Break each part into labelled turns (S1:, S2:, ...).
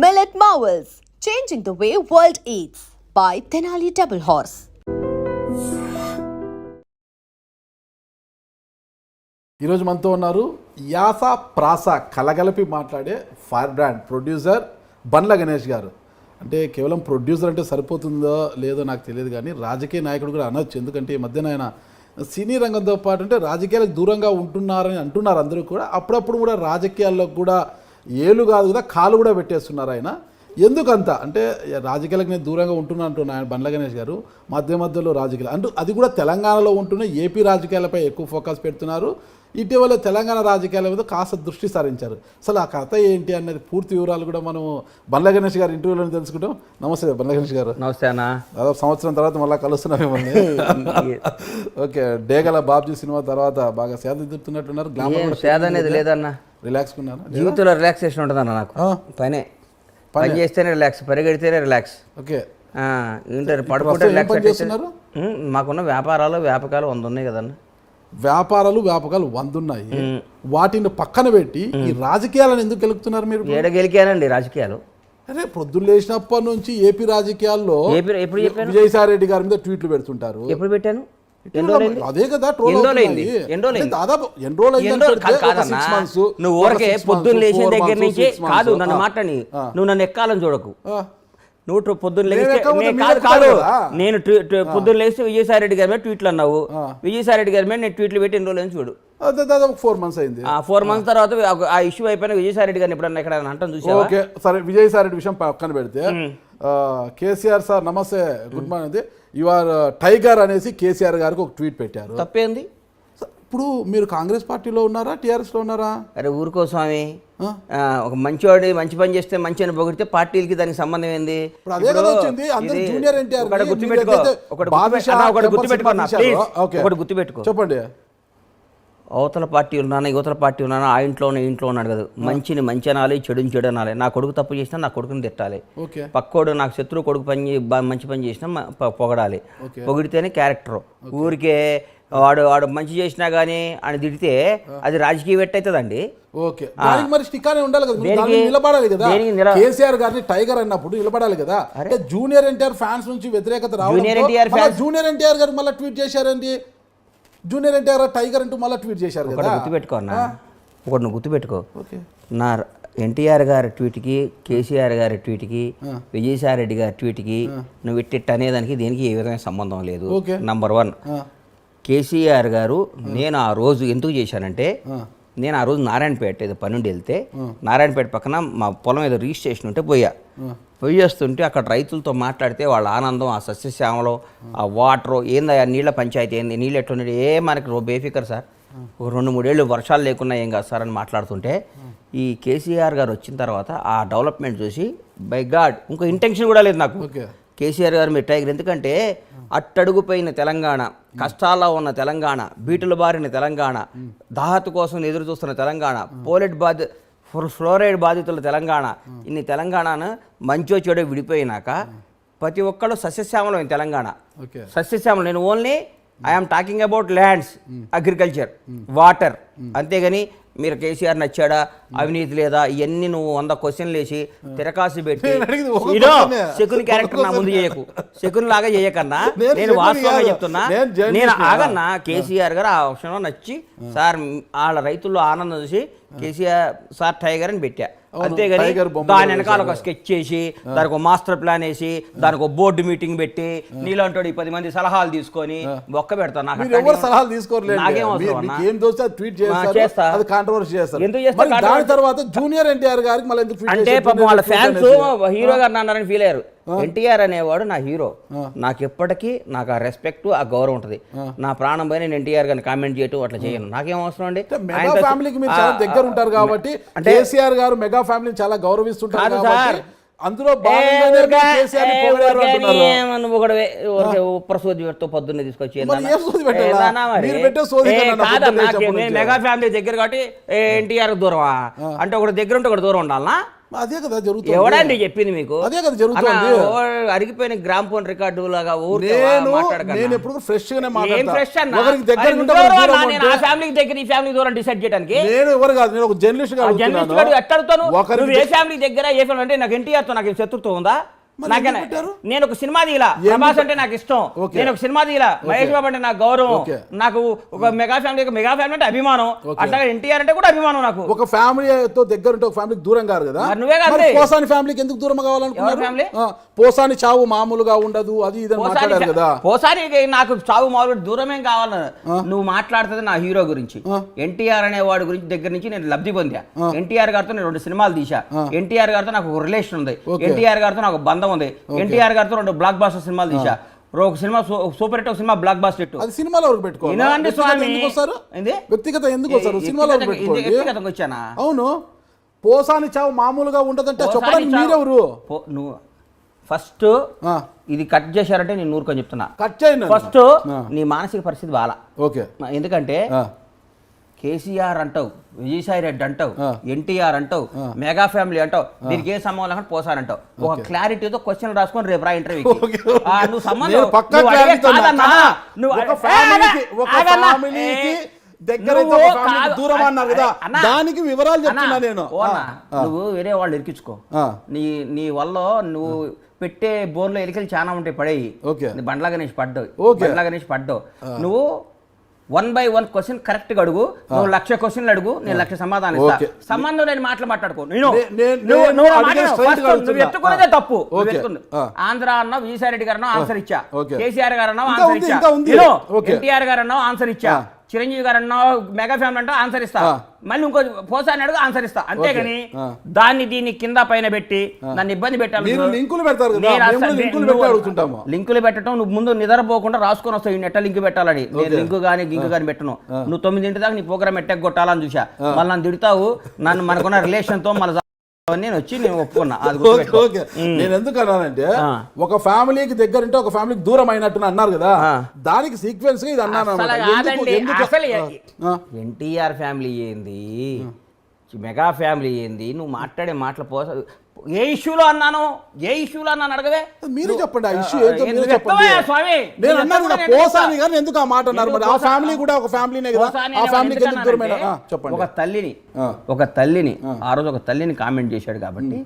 S1: Millet Marvels, changing the way world eats by Tenali Double Horse.
S2: ఈరోజు మనతో ఉన్నారు యాస ప్రాస కలగలిపి మాట్లాడే fire brand producer Bandla Ganesh గారు. అంటే కేవలం ప్రొడ్యూసర్ అంటే సరిపోతుందో లేదో నాకు తెలియదు, కానీ రాజకీయ నాయకుడు కూడా అనొచ్చు. ఎందుకంటే ఈ మధ్యన ఆయన సినీ రంగంతో పాటు అంటే రాజకీయాలకు దూరంగా ఉంటున్నారని అంటున్నారు అందరూ కూడా. అప్పుడప్పుడు కూడా రాజకీయాల్లో కూడా ఏలు కాదు కదా కాలు కూడా పెట్టేస్తున్నారు ఆయన. ఎందుకంత అంటే రాజకీయాలకు నేను దూరంగా ఉంటున్నా అంటున్నా ఆయన బండ్ల గణేష్ గారు. మధ్యలో రాజకీయాలు అంటూ అది కూడా తెలంగాణలో ఉంటున్న ఏపీ రాజకీయాలపై ఎక్కువ ఫోకస్ పెడుతున్నారు. ఇటీవల తెలంగాణ రాజకీయాల మీద కాస్త దృష్టి సారించారు. అసలు ఆ కథ ఏంటి అనేది పూర్తి వివరాలు కూడా మనం బండ్ల గణేష్ గారు ఇంటర్వ్యూలో తెలుసుకుంటాం. నమస్తే బండ్ల గణేష్ గారు.
S3: నమస్తే అన్న.
S2: దాదాపు సంవత్సరం తర్వాత మళ్ళీ కలుస్తున్నాం మిమ్మల్ని. ఓకే, డేగల బాబ్జీ సినిమా తర్వాత బాగా సేద దిద్దుతున్నట్టున్నారు. గ్లామర్
S3: సేద అనేది లేదన్న,
S2: రిలాక్స్ ఉన్నారు.
S3: జీవితంలో రిలాక్సేషన్ ఉంటుందన్న. నాకు పని చేస్తేనే రిలాక్స్, పరిగెడితేనే రిలాక్స్.
S2: ఓకే,
S3: ఏంటారు పడుకుంటే రిలాక్స్. మాకున్న వ్యాపకాలు 100 ఉన్నాయి కదన్న.
S2: వ్యాపారాలు 100 ఉన్నాయి. వాటిని పక్కన పెట్టి ఈ రాజకీయాలను ఎందుకు గెలుపుతున్నారు మీరు?
S3: ఏడ గెలికానండి రాజకీయాలు.
S2: అరే పొద్దున్న లేచినప్పటి నుంచి ఏపీ రాజకీయాల్లో విజయసాయి రెడ్డి గారి మీద ట్వీట్లు పెడుతుంటారు.
S3: ఎప్పుడు పెట్టాను?
S2: అదే కదా దాదాపు
S3: నువ్వు ఊరకే పొద్దున్న లేచిన దగ్గర నుంచి కాదు నన్ను మాట్లాడి, నువ్వు నన్ను ఎక్కాలని చూడకు. నువ్వు పొద్దున్న లేస్తే కాదు నేను పొద్దున్న లేస్తే విజయసాయి రెడ్డి గారి మీద ట్వీట్లు అన్నావు. విజయసాయి రెడ్డి గారి మీద నేను ట్వీట్లు పెట్టి ఎన్ని రోజులు చూడు.
S2: దాదాపు 4 months అయింది.
S3: 4 months తర్వాత ఆ ఇష్యూ అయిపోయిన విజయసాయి రెడ్డి గారిని ఎప్పుడన్నా ఎక్కడ అంటాను చూసా.
S2: ఓకే సరే, విజయసాయి రెడ్డి విషయం పక్కన పెడితే కేసీఆర్ సార్ నమస్తే, good morning. You are tiger అనేసి కేసీఆర్ గారికి ఒక ట్వీట్ పెట్టారు.
S3: తప్పేంది?
S2: ఇప్పుడు మీరు కాంగ్రెస్ పార్టీలో ఉన్నారా, టీఆర్ఎస్లో ఉన్నారా?
S3: అరే ఊరుకో స్వామి, ఒక మంచివాడు మంచి పని చేస్తే మంచి అని పొగిడితే పార్టీలకి దానికి సంబంధం ఏంది? గుర్తుపెట్టుకో.
S2: చెప్పండి.
S3: అవతల పార్టీ ఉన్నాను, యువతల పార్టీ ఉన్నాను, ఆ ఇంట్లో ఉన్నాడు కదా. మంచిని మంచి అనాలి, చెడుని చెడు అనాలి. నా కొడుకు తప్పు చేసినా నా కొడుకుని తిట్టాలి. పక్కోడు నాకు శత్రువు కొడుకు మంచి పని చేసినా పొగడాలి. పొగిడితేనే క్యారెక్టర్. ఊరికే వాడు మంచి చేసినా కానీ అని తిడితే అది రాజకీయ వెట్ అవుతుందండి.
S2: ఓకే, మరి స్టికానే ఉండాలి కదా, నిలబడాలి కదా. కేసీఆర్ గారిని టైగర్ అన్నప్పుడు నిలబడాలి కదా. అంటే జూనియర్ ఎన్టీఆర్ ఫ్యాన్స్ నుంచి వ్యతిరేకత రావడం, జూనియర్ ఎన్టీఆర్ గారు మళ్ళీ ట్వీట్ చేశారండి. జూనియర్ ఎన్టీఆర్ టైగర్ అంటూ మళ్ళీ ట్వీట్ చేశారు కదా.
S3: గుర్తుపెట్టుకో అన్న, ఒకటి నువ్వు గుర్తుపెట్టుకో. నా ఎన్టీఆర్ గారి ట్వీట్కి, కేసీఆర్ గారి ట్వీట్కి, విజయసాయి రెడ్డి గారి ట్వీట్కి నువ్వు ఇట్టిట్ అనేదానికి దేనికి ఏ విధమైన సంబంధం లేదు. నంబర్ 1, కేసీఆర్ గారు నేను ఆ రోజు ఎందుకు చేశానంటే, నేను ఆ రోజు నారాయణపేట ఏదో పని నుండి వెళ్తే నారాయణపేట పక్కన మా పొలం ఏదో రిజిస్ట్రేషన్ ఉంటే పోయేస్తుంటే అక్కడ రైతులతో మాట్లాడితే వాళ్ళ ఆనందం, ఆ సస్యశ్యామలో, ఆ వాటరు ఏందా, నీళ్ళ పంచాయతీ ఏంది, నీళ్ళు ఎట్లున్నాడు, మనకి బేఫికర్ సార్, ఒక 2-3 ఏళ్ళు వర్షాలు లేకున్నా ఏం కాదు సార్ అని మాట్లాడుతుంటే, ఈ కేసీఆర్ గారు వచ్చిన తర్వాత ఆ డెవలప్మెంట్ చూసి బై గాడ్ ఇంకో ఇంటెన్షన్ కూడా లేదు నాకు. కేసీఆర్ గారు మీరు టైగర్. ఎందుకంటే అట్టడుగుపోయిన తెలంగాణ, కష్టాల్లో ఉన్న తెలంగాణ, బీటులు బారిన తెలంగాణ, దాహత కోసం ఎదురు చూస్తున్న తెలంగాణ, ఫ్లోరైడ్ బాధితుల తెలంగాణ, ఇన్ని తెలంగాణను మంచో చెడో విడిపోయినాక ప్రతి ఒక్కళ్ళు సస్యశ్యామలం తెలంగాణ. సస్యశ్యామలం. నేను only I'm talking about lands, agriculture, water. అంతేగాని మీరు కేసీఆర్ నచ్చాడా, అవినీతి లేదా, ఇవన్నీ నువ్వు 100 క్వశ్చన్లు వేసి తిరకాసు పెట్టి శకుని క్యారెక్టర్ నా ముందు చేయకు. శకుని లాగా చేయకన్నా నేను వాస్తవంగా చెప్తున్నా. నేను ఆగన్నా. కేసీఆర్ గారు ఆ విషయంలో నచ్చి సార్ వాళ్ళ రైతుల్లో ఆనందం చూసి కేసీఆర్ సార్ టైగర్ అని పెట్టా. అంతేగాని దాని వెనకాల ఒక స్కెచ్ చేసి దానికి ఒక మాస్టర్ ప్లాన్ వేసి దానికి ఒక బోర్డు మీటింగ్ పెట్టి నీలాంటి 10 మంది సలహాలు తీసుకొని ఒక్క పెడతాను. అంటే పాపం వాళ్ళ ఫ్యాన్స్ హీరో గారు అన్నారని ఫీల్ అయ్యారు. ఎన్టీఆర్ అనేవాడు నా హీరో. నాకు ఎప్పటికీ నాకు ఆ రెస్పెక్ట్, ఆ గౌరవం ఉంటుంది. నా ప్రాణం పైన నేను ఎన్టీఆర్ గారిని కామెంట్ చేయటం అట్లా చేయను. నాకేం అవసరం అండి.
S2: దగ్గర ఉంటారు కాబట్టి కేసీఆర్ గారు మెగా ఫ్యామిలీని చాలా గౌరవిస్తుంటారు సార్. అందులో
S3: ఉప్పరసోదితో పొద్దున్నే తీసుకొచ్చి మెగా ఫ్యామిలీ దగ్గర కాబట్టి ఎన్టీఆర్ దూరమా అంటే ఒకటి దగ్గర ఉంటే ఒకటి దూరం ఉండాలనా?
S2: అదే కదా జరుగుతుంది.
S3: ఎవడండి చెప్పింది మీకు?
S2: అదే కదా జరుగుతుంది.
S3: అరిగిపోయిన గ్రామ్ ఫోన్ రికార్డు లాగా
S2: నేను ఎప్పుడు ఫ్రెష్ గానే మాట్లాడతాను.
S3: ఫ్యామిలీకి దగ్గర ఈ ఫ్యామిలీ దూరం డిసైడ్ చేయడానికి
S2: నేను ఎవరు కాదు, నేను ఒక జర్నలిస్ట్ గా
S3: ఎట్టాడుతాను. ఏ ఫ్యామిలీ దగ్గర ఏ ఫ్యామిలీ అంటే నాకు ఎన్టీఆర్ తో నాకు శత్రుత్వం ఉందా? నేను ఒక సినిమా తీయలా, ప్రభాస్ అంటే నాకు ఇష్టం, నేను ఒక సినిమా తీయలా, మహేష్ బాబు అంటే నాకు గౌరవం, నాకు ఒక మెగా ఫ్యామిలీ అంటే అభిమానం, అట్లాగే ఎన్టీఆర్ అంటే కూడా అభిమానం. నాకు
S2: ఒక ఫ్యామిలీతో దగ్గర ఉంటే ఒక ఫ్యామిలీకి దూరం కాదు కదా.
S3: నువ్వే కాదు
S2: పోసాని ఫ్యామిలీకి ఎందుకు దూరం కావాలనుకున్నారు? పోసాని చావు మామూలుగా ఉండదు అది ఇది మాట్లాడారు కదా.
S3: పోసానికి నాకు చావు మామూలు దూరమేం కావాలని నువ్వు మాట్లాడుతుంది నా హీరో గురించి. ఎన్టీఆర్ అనే వాడి గురించి దగ్గర నుంచి నేను లబ్ధి పొందా. ఎన్టీఆర్ గారితో నేను 2 సినిమాలు తీసా. ఎన్టీఆర్ గారితో నాకు ఒక రిలేషన్ ఉంది. ఎన్టీఆర్ గారితో నాకు బంధం ఉంది. ఎన్టీఆర్ గారితో 2 బ్లాక్ బాస్టర్ సినిమాలు తీసా. ఒక సినిమా సూపర్ హిట్, ఒక సినిమా బ్లాక్ బాస్టర్ హిట్.
S2: అది సినిమాలో పెట్టుకోవాలి. వ్యక్తిగత ఎందుకు వస్తారు? సినిమాలో
S3: వ్యక్తిగతంగా వచ్చానా?
S2: అవును. పోసాని చావు మామూలుగా ఉండదంటే చెప్పడానికి మీరెవరు?
S3: నువ్వు ఫస్ట్ ఇది కట్ చేశారంటే నేను నూరుకొని చెప్తున్నా.
S2: కట్ చేయండి.
S3: ఫస్ట్ నీ మానసిక పరిస్థితి బాలా.
S2: ఓకే.
S3: ఎందుకంటే కేసీఆర్ అంటావు, విజయసాయి రెడ్డి అంటావు, ఎన్టీఆర్ అంటావు, మెగా ఫ్యామిలీ అంటావు, దీనికి ఏ సంబంధం లేకుండా పోసారంటావు. ఒక క్లారిటీతో క్వశ్చన్ రాసుకొని రేపు రా ఇంటర్వ్యూ. నువ్వు సంబంధం
S2: దూరం అన్నారు కదా, దానికి వివరాలు చెప్తున్నా నేను.
S3: నువ్వు వేరే వాళ్ళు ఇరికించుకో. నీ వల్ల నువ్వు పెట్టే బోన్లో ఎలికలు చాలా ఉంటాయి, పడేయి. బండ్లా గణేష్ పడ్డావు. నువ్వు 1 by 1 క్వశ్చన్ కరెక్ట్ గా అడుగు. నువ్వు 1,00,000 క్వశ్చన్లు అడుగు, నేను 1,00,000 సమాధానం ఇస్తా. సంబంధం లేని మాటలు మాట్లాడుకో. నువ్వు ఎత్తుకునేదే తప్పు. ఆంధ్ర అన్నావు, విజయసాయి రెడ్డి గారు అన్నావు, ఆన్సర్ ఇచ్చా. కేసీఆర్ గారు అన్నావు, ఆన్సర్ ఇచ్చా. ఎన్టీఆర్ గారు అన్నావు, ఆన్సర్ ఇచ్చా. చిరంజీవి గారు అన్నావు, మెగా ఫ్యామిలీ అంటావు, ఆన్సర్ ఇస్తా. మళ్ళీ ఇంకో పోసాని అడుగు, ఆన్సర్ ఇస్తా. అంతేగాని దీన్ని కింద పైన పెట్టి నన్ను ఇబ్బంది పెట్టాలి. లింకులు పెట్టడం నువ్వు ముందు నిద్రపోకుండా రాసుకొని వస్తావు. ఈ నెట్ట లింక్ పెట్టాలని. నేను లింకు కానీ గింకు కానీ పెట్టను. నువ్వు 9 దాకా నీ ప్రోగ్రామ్ ఎట్టకు కొట్టాలని చూసా. మళ్ళీ నన్ను తిడతావు. నన్ను మనకున్న రిలేషన్ తో మళ్ళీ నేను వచ్చి నేను ఒప్పుకున్నా.
S2: నేను ఎందుకు అన్నానంటే ఒక ఫ్యామిలీకి దగ్గర ఉంటే ఒక ఫ్యామిలీకి దూరం అయినట్టు అన్నారు కదా, దానికి సీక్వెన్స్ ఇది అన్నాను.
S3: ఎన్టీఆర్ ఫ్యామిలీ ఏంది, మెగా ఫ్యామిలీ ఏంది, నువ్వు మాట్లాడే మాటలు ఏ ఇష్యూలో అన్నాను అడగవే.
S2: మీరు చెప్పండి ఆ ఇష్యూ ఏంటో చెప్పండి. నేను అన్నాను కదా పోసాని గాని ఎందుకు ఆ మాట అన్నారు? మరి ఆ ఫ్యామిలీ కూడా ఒక ఫ్యామిలీనే కదా, ఆ ఫ్యామిలీకి ఎందుకు దూరమైన? చెప్పండి.
S3: ఒక తల్లిని ఆ రోజు ఒక తల్లిని కామెంట్ చేశాడు కాబట్టి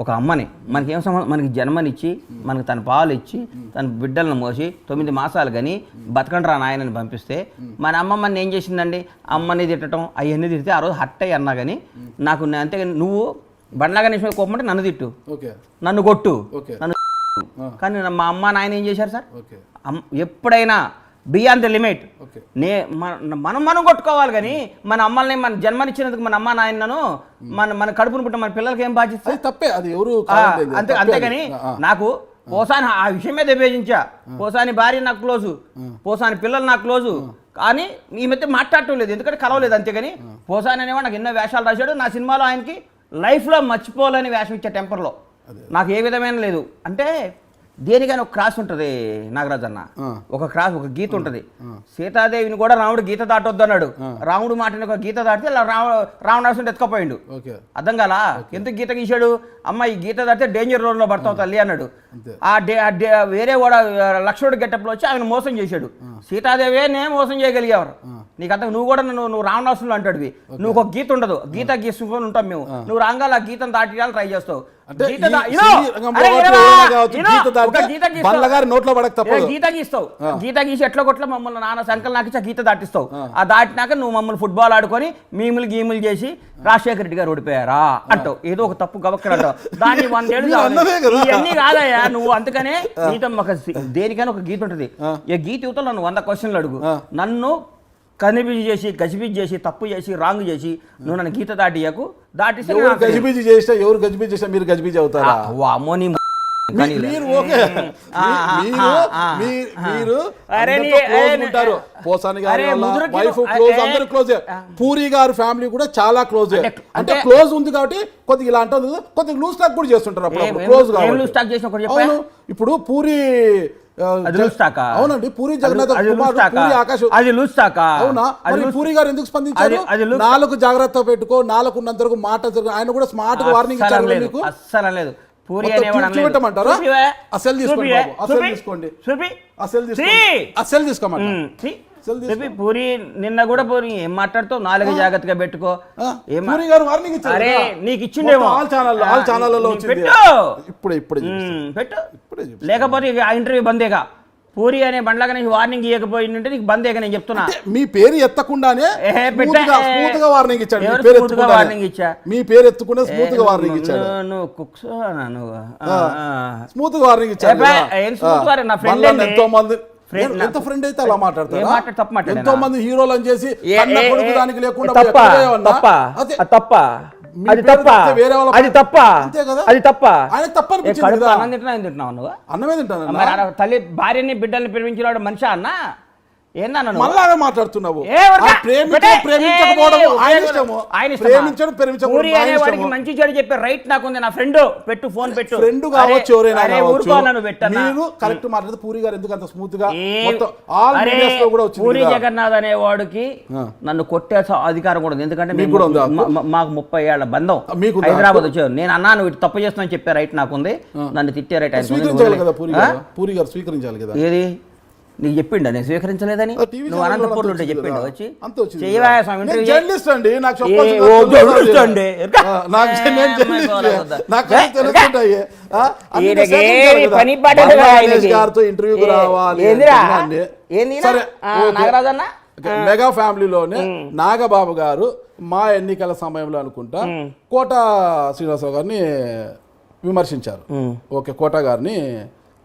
S3: ఒక అమ్మని మనకేం సంబంధం, మనకి జన్మనిచ్చి మనకి తన పాలు ఇచ్చి తన బిడ్డలను మోసి 9 మాసాలు కానీ బతకండి రా నాయనని పంపిస్తే మన అమ్మమ్మని ఏం చేసిందండి? అమ్మని తిట్టడం అవన్నీ తిడితే ఆ రోజు హట్ అయ్యి అన్నా కానీ నాకు అంతేగాని నువ్వు బండ్లా గణేష్ కోపమంటే నన్ను తిట్టు, నన్ను కొట్టు, నన్ను. కానీ మా అమ్మ నాయన ఏం చేశారు సార్? ఎప్పుడైనా బియాండ్ ద లిమిట్ మనం కొట్టుకోవాలి. కానీ మన అమ్మల్ని మన జన్మనిచ్చినందుకు మన అమ్మ నాయనను మన కడుపును పుట్టిన మన పిల్లలకి ఏం బాధ్యత?
S2: తప్పే అది ఎవరు.
S3: అంతేగాని నాకు పోసాని ఆ విషయం మీద విభేజించా. పోసాని భార్య నాకు క్లోజు, పోసాని పిల్లలు నాకు క్లోజు, కానీ ఈ మధ్య మాట్లాడటం లేదు, ఎందుకంటే కలవలేదు. అంతేగాని పోసాని అనేవాడు నాకు ఎన్నో వేషాలు రాశాడు. నా సినిమాలో ఆయనకి లైఫ్లో మర్చిపోలేని వేషం ఇచ్చే టెంపర్లో నాకు ఏ విధమైన లేదు. అంటే దేనికైనా ఒక క్రాస్ ఉంటుంది నాగరాజ్ అన్న, ఒక గీత ఉంటుంది. సీతాదేవిని కూడా రాముడు గీత దాటొద్దు అన్నాడు. రాముడు మాటని ఒక గీత దాటితే రావణాసుని ఎత్తుకపోయిండు. అర్థం కాలా? ఎందుకు గీత గీశాడు? అమ్మ ఈ గీత దాటితే డేంజర్ రోడ్లో పడతావు తల్లి అన్నాడు. వేరే కూడా లక్ష్మణుడు గెటప్లో వచ్చి ఆయన మోసం చేశాడు. సీతాదేవినే మోసం చేయగలిగేవారు. నీకు అంత నువ్వు కూడా నువ్వు రావణాసులు అంటాడువి. నువ్వు ఒక గీత ఉండదు, గీత గీసుకొని ఉంటాం మేము. నువ్వు రాగాల గీతను దాటియాలని ట్రై చేస్తావు. గీత గీసి ఎట్లా కొట్ల మమ్మల్ని నాన్న సంకల్ నాకు గీత దాటిస్తావు. ఆ దాటినాక నువ్వు మమ్మల్ని ఫుట్బాల్ ఆడుకొని గీములు చేసి రాజశేఖర రెడ్డి గారు ఓడిపోయారా అంటావు. ఏదో ఒక తప్పు గవక్కడంటావు. దాన్ని 100 ఏళ్ళు ఇవన్నీ కాదయ్యా నువ్వు. అందుకనే గీత దేనికైనా ఒక గీత ఉంటుంది. ఈ గీత యువతలో నన్ను 100 క్వశ్చన్లు అడుగు. నన్ను కనిపిజి చేసి గజిబిజి చేసి తప్పు చేసి రాంగ్ చేసి నువ్వు నన్ను గీత దాటియకు. దాటిస్తే
S2: గజిబిజి చేస్తే ఎవరు గజిబిజి చేస్తే మీరు గజిబిజి అవుతారా?
S3: అమ్మో నీ
S2: మీరు ఓకే మీరు క్లోజ్ ఉంటారు. పోసాని గారి వైఫ్ క్లోజ్, అందరూ క్లోజ్. పూరి గారి ఫ్యామిలీ కూడా చాలా క్లోజ్. అంటే క్లోజ్ ఉంది కాబట్టి కొద్దిగా ఇలా అంటుంది, కొద్దిగా లూజ్ టాక్ కూడా చేస్తుంటారు అప్పుడు క్లోజ్ కాబట్టి. ఇప్పుడు పూరి అవునండి, పూరి జగన్నాథ్ పూరి ఆకాశ్ అవునా, మరి పూరి గారు ఎందుకు స్పందించారు? 4 జాగ్రత్త పెట్టుకో, 4 ఉన్నంత వరకు మాట జరుగు. ఆయన కూడా స్మార్ట్ గా వార్నింగ్ ఇచ్చారు మీకు.
S3: అస్సలు లేదు. పూరి
S2: చూపెట్టమంటారా? అసలు తీసుకోండి బాబు, అసలు తీసుకోండి, అసలు తీసుకోమంటారు.
S3: పూరి నిన్న కూడా పూరి ఏం మాట్లాడుతావు? 4 జాగ్రత్తగా పెట్టుకో.
S2: పూరి గారు వార్నింగ్ ఇచ్చారు.
S3: అరే నీకు ఇచ్చిండేమో
S2: ఆల్ ఛానల్లో ఇప్పుడే
S3: పెట్టు. లేకపోతే ఆ ఇంటర్వ్యూ బందేగా. పూరి అనే బండ్లాగా నేను వార్నింగ్ ఇవ్వకపోయిందంటే నీకు బందేగా నేను చెప్తున్నా.
S2: మీ పేరు ఎత్తకుండానే స్మూత్ గా వార్నింగ్ ఇచ్చాడు. మీ పేరు ఎత్తుకుంటే స్మూత్ గా వార్నింగ్ ఇచ్చాడు. స్మూత్ గా వార్నింగ్ ఇచ్చాడు. ఎంతో మంది ఎంత ఫ్రెండ్ అయితే అలా మాట్లాడతారు. ఎంతో మంది హీరోలు అని చేసి దానికి లేకుండా అన్నమే తింటాను.
S3: తల్లి భార్యని బిడ్డల్ని ప్రేమించినాడు మనిషి అన్న ఏందన్నా
S2: మాట్లాడుతున్నావు?
S3: వాడికి మంచి చెడు చెప్పే రైట్ నాకుంది. నా ఫ్రెండ్ పెట్టు, ఫోన్ పెట్టు.
S2: ఫ్రెండ్ కావచ్చు, కరెక్ట్ మాట్లాడితే పూరి గారు ఎందుకు అంత స్మూత్ గా పూరి
S3: జగన్నాథ్ అనే వాడికి నన్ను కొట్టే అధికారం కూడా ఉంది. ఎందుకంటే మాకు 30 ఏళ్ల బంధం. హైదరాబాద్ వచ్చారు, నేను అన్నా నువ్వు తప్పు చేస్తున్నా చెప్పే రైట్ నాకుంది. నన్ను తిట్టే రైట్
S2: పూరి గారు స్వీకరించాలి కదా.
S3: ఏది నీకు చెప్పిండా నేను స్వీకరించలేదని? నువ్వు అనంతపూర్లో ఉంటే చెప్పిండా వచ్చి
S2: మెగా ఫ్యామిలీలోనే నాగబాబు గారు మా ఎన్నికల సమయంలో అనుకుంటా కోట శ్రీనివాసరావు గారిని విమర్శించారు. ఓకే, కోట గారిని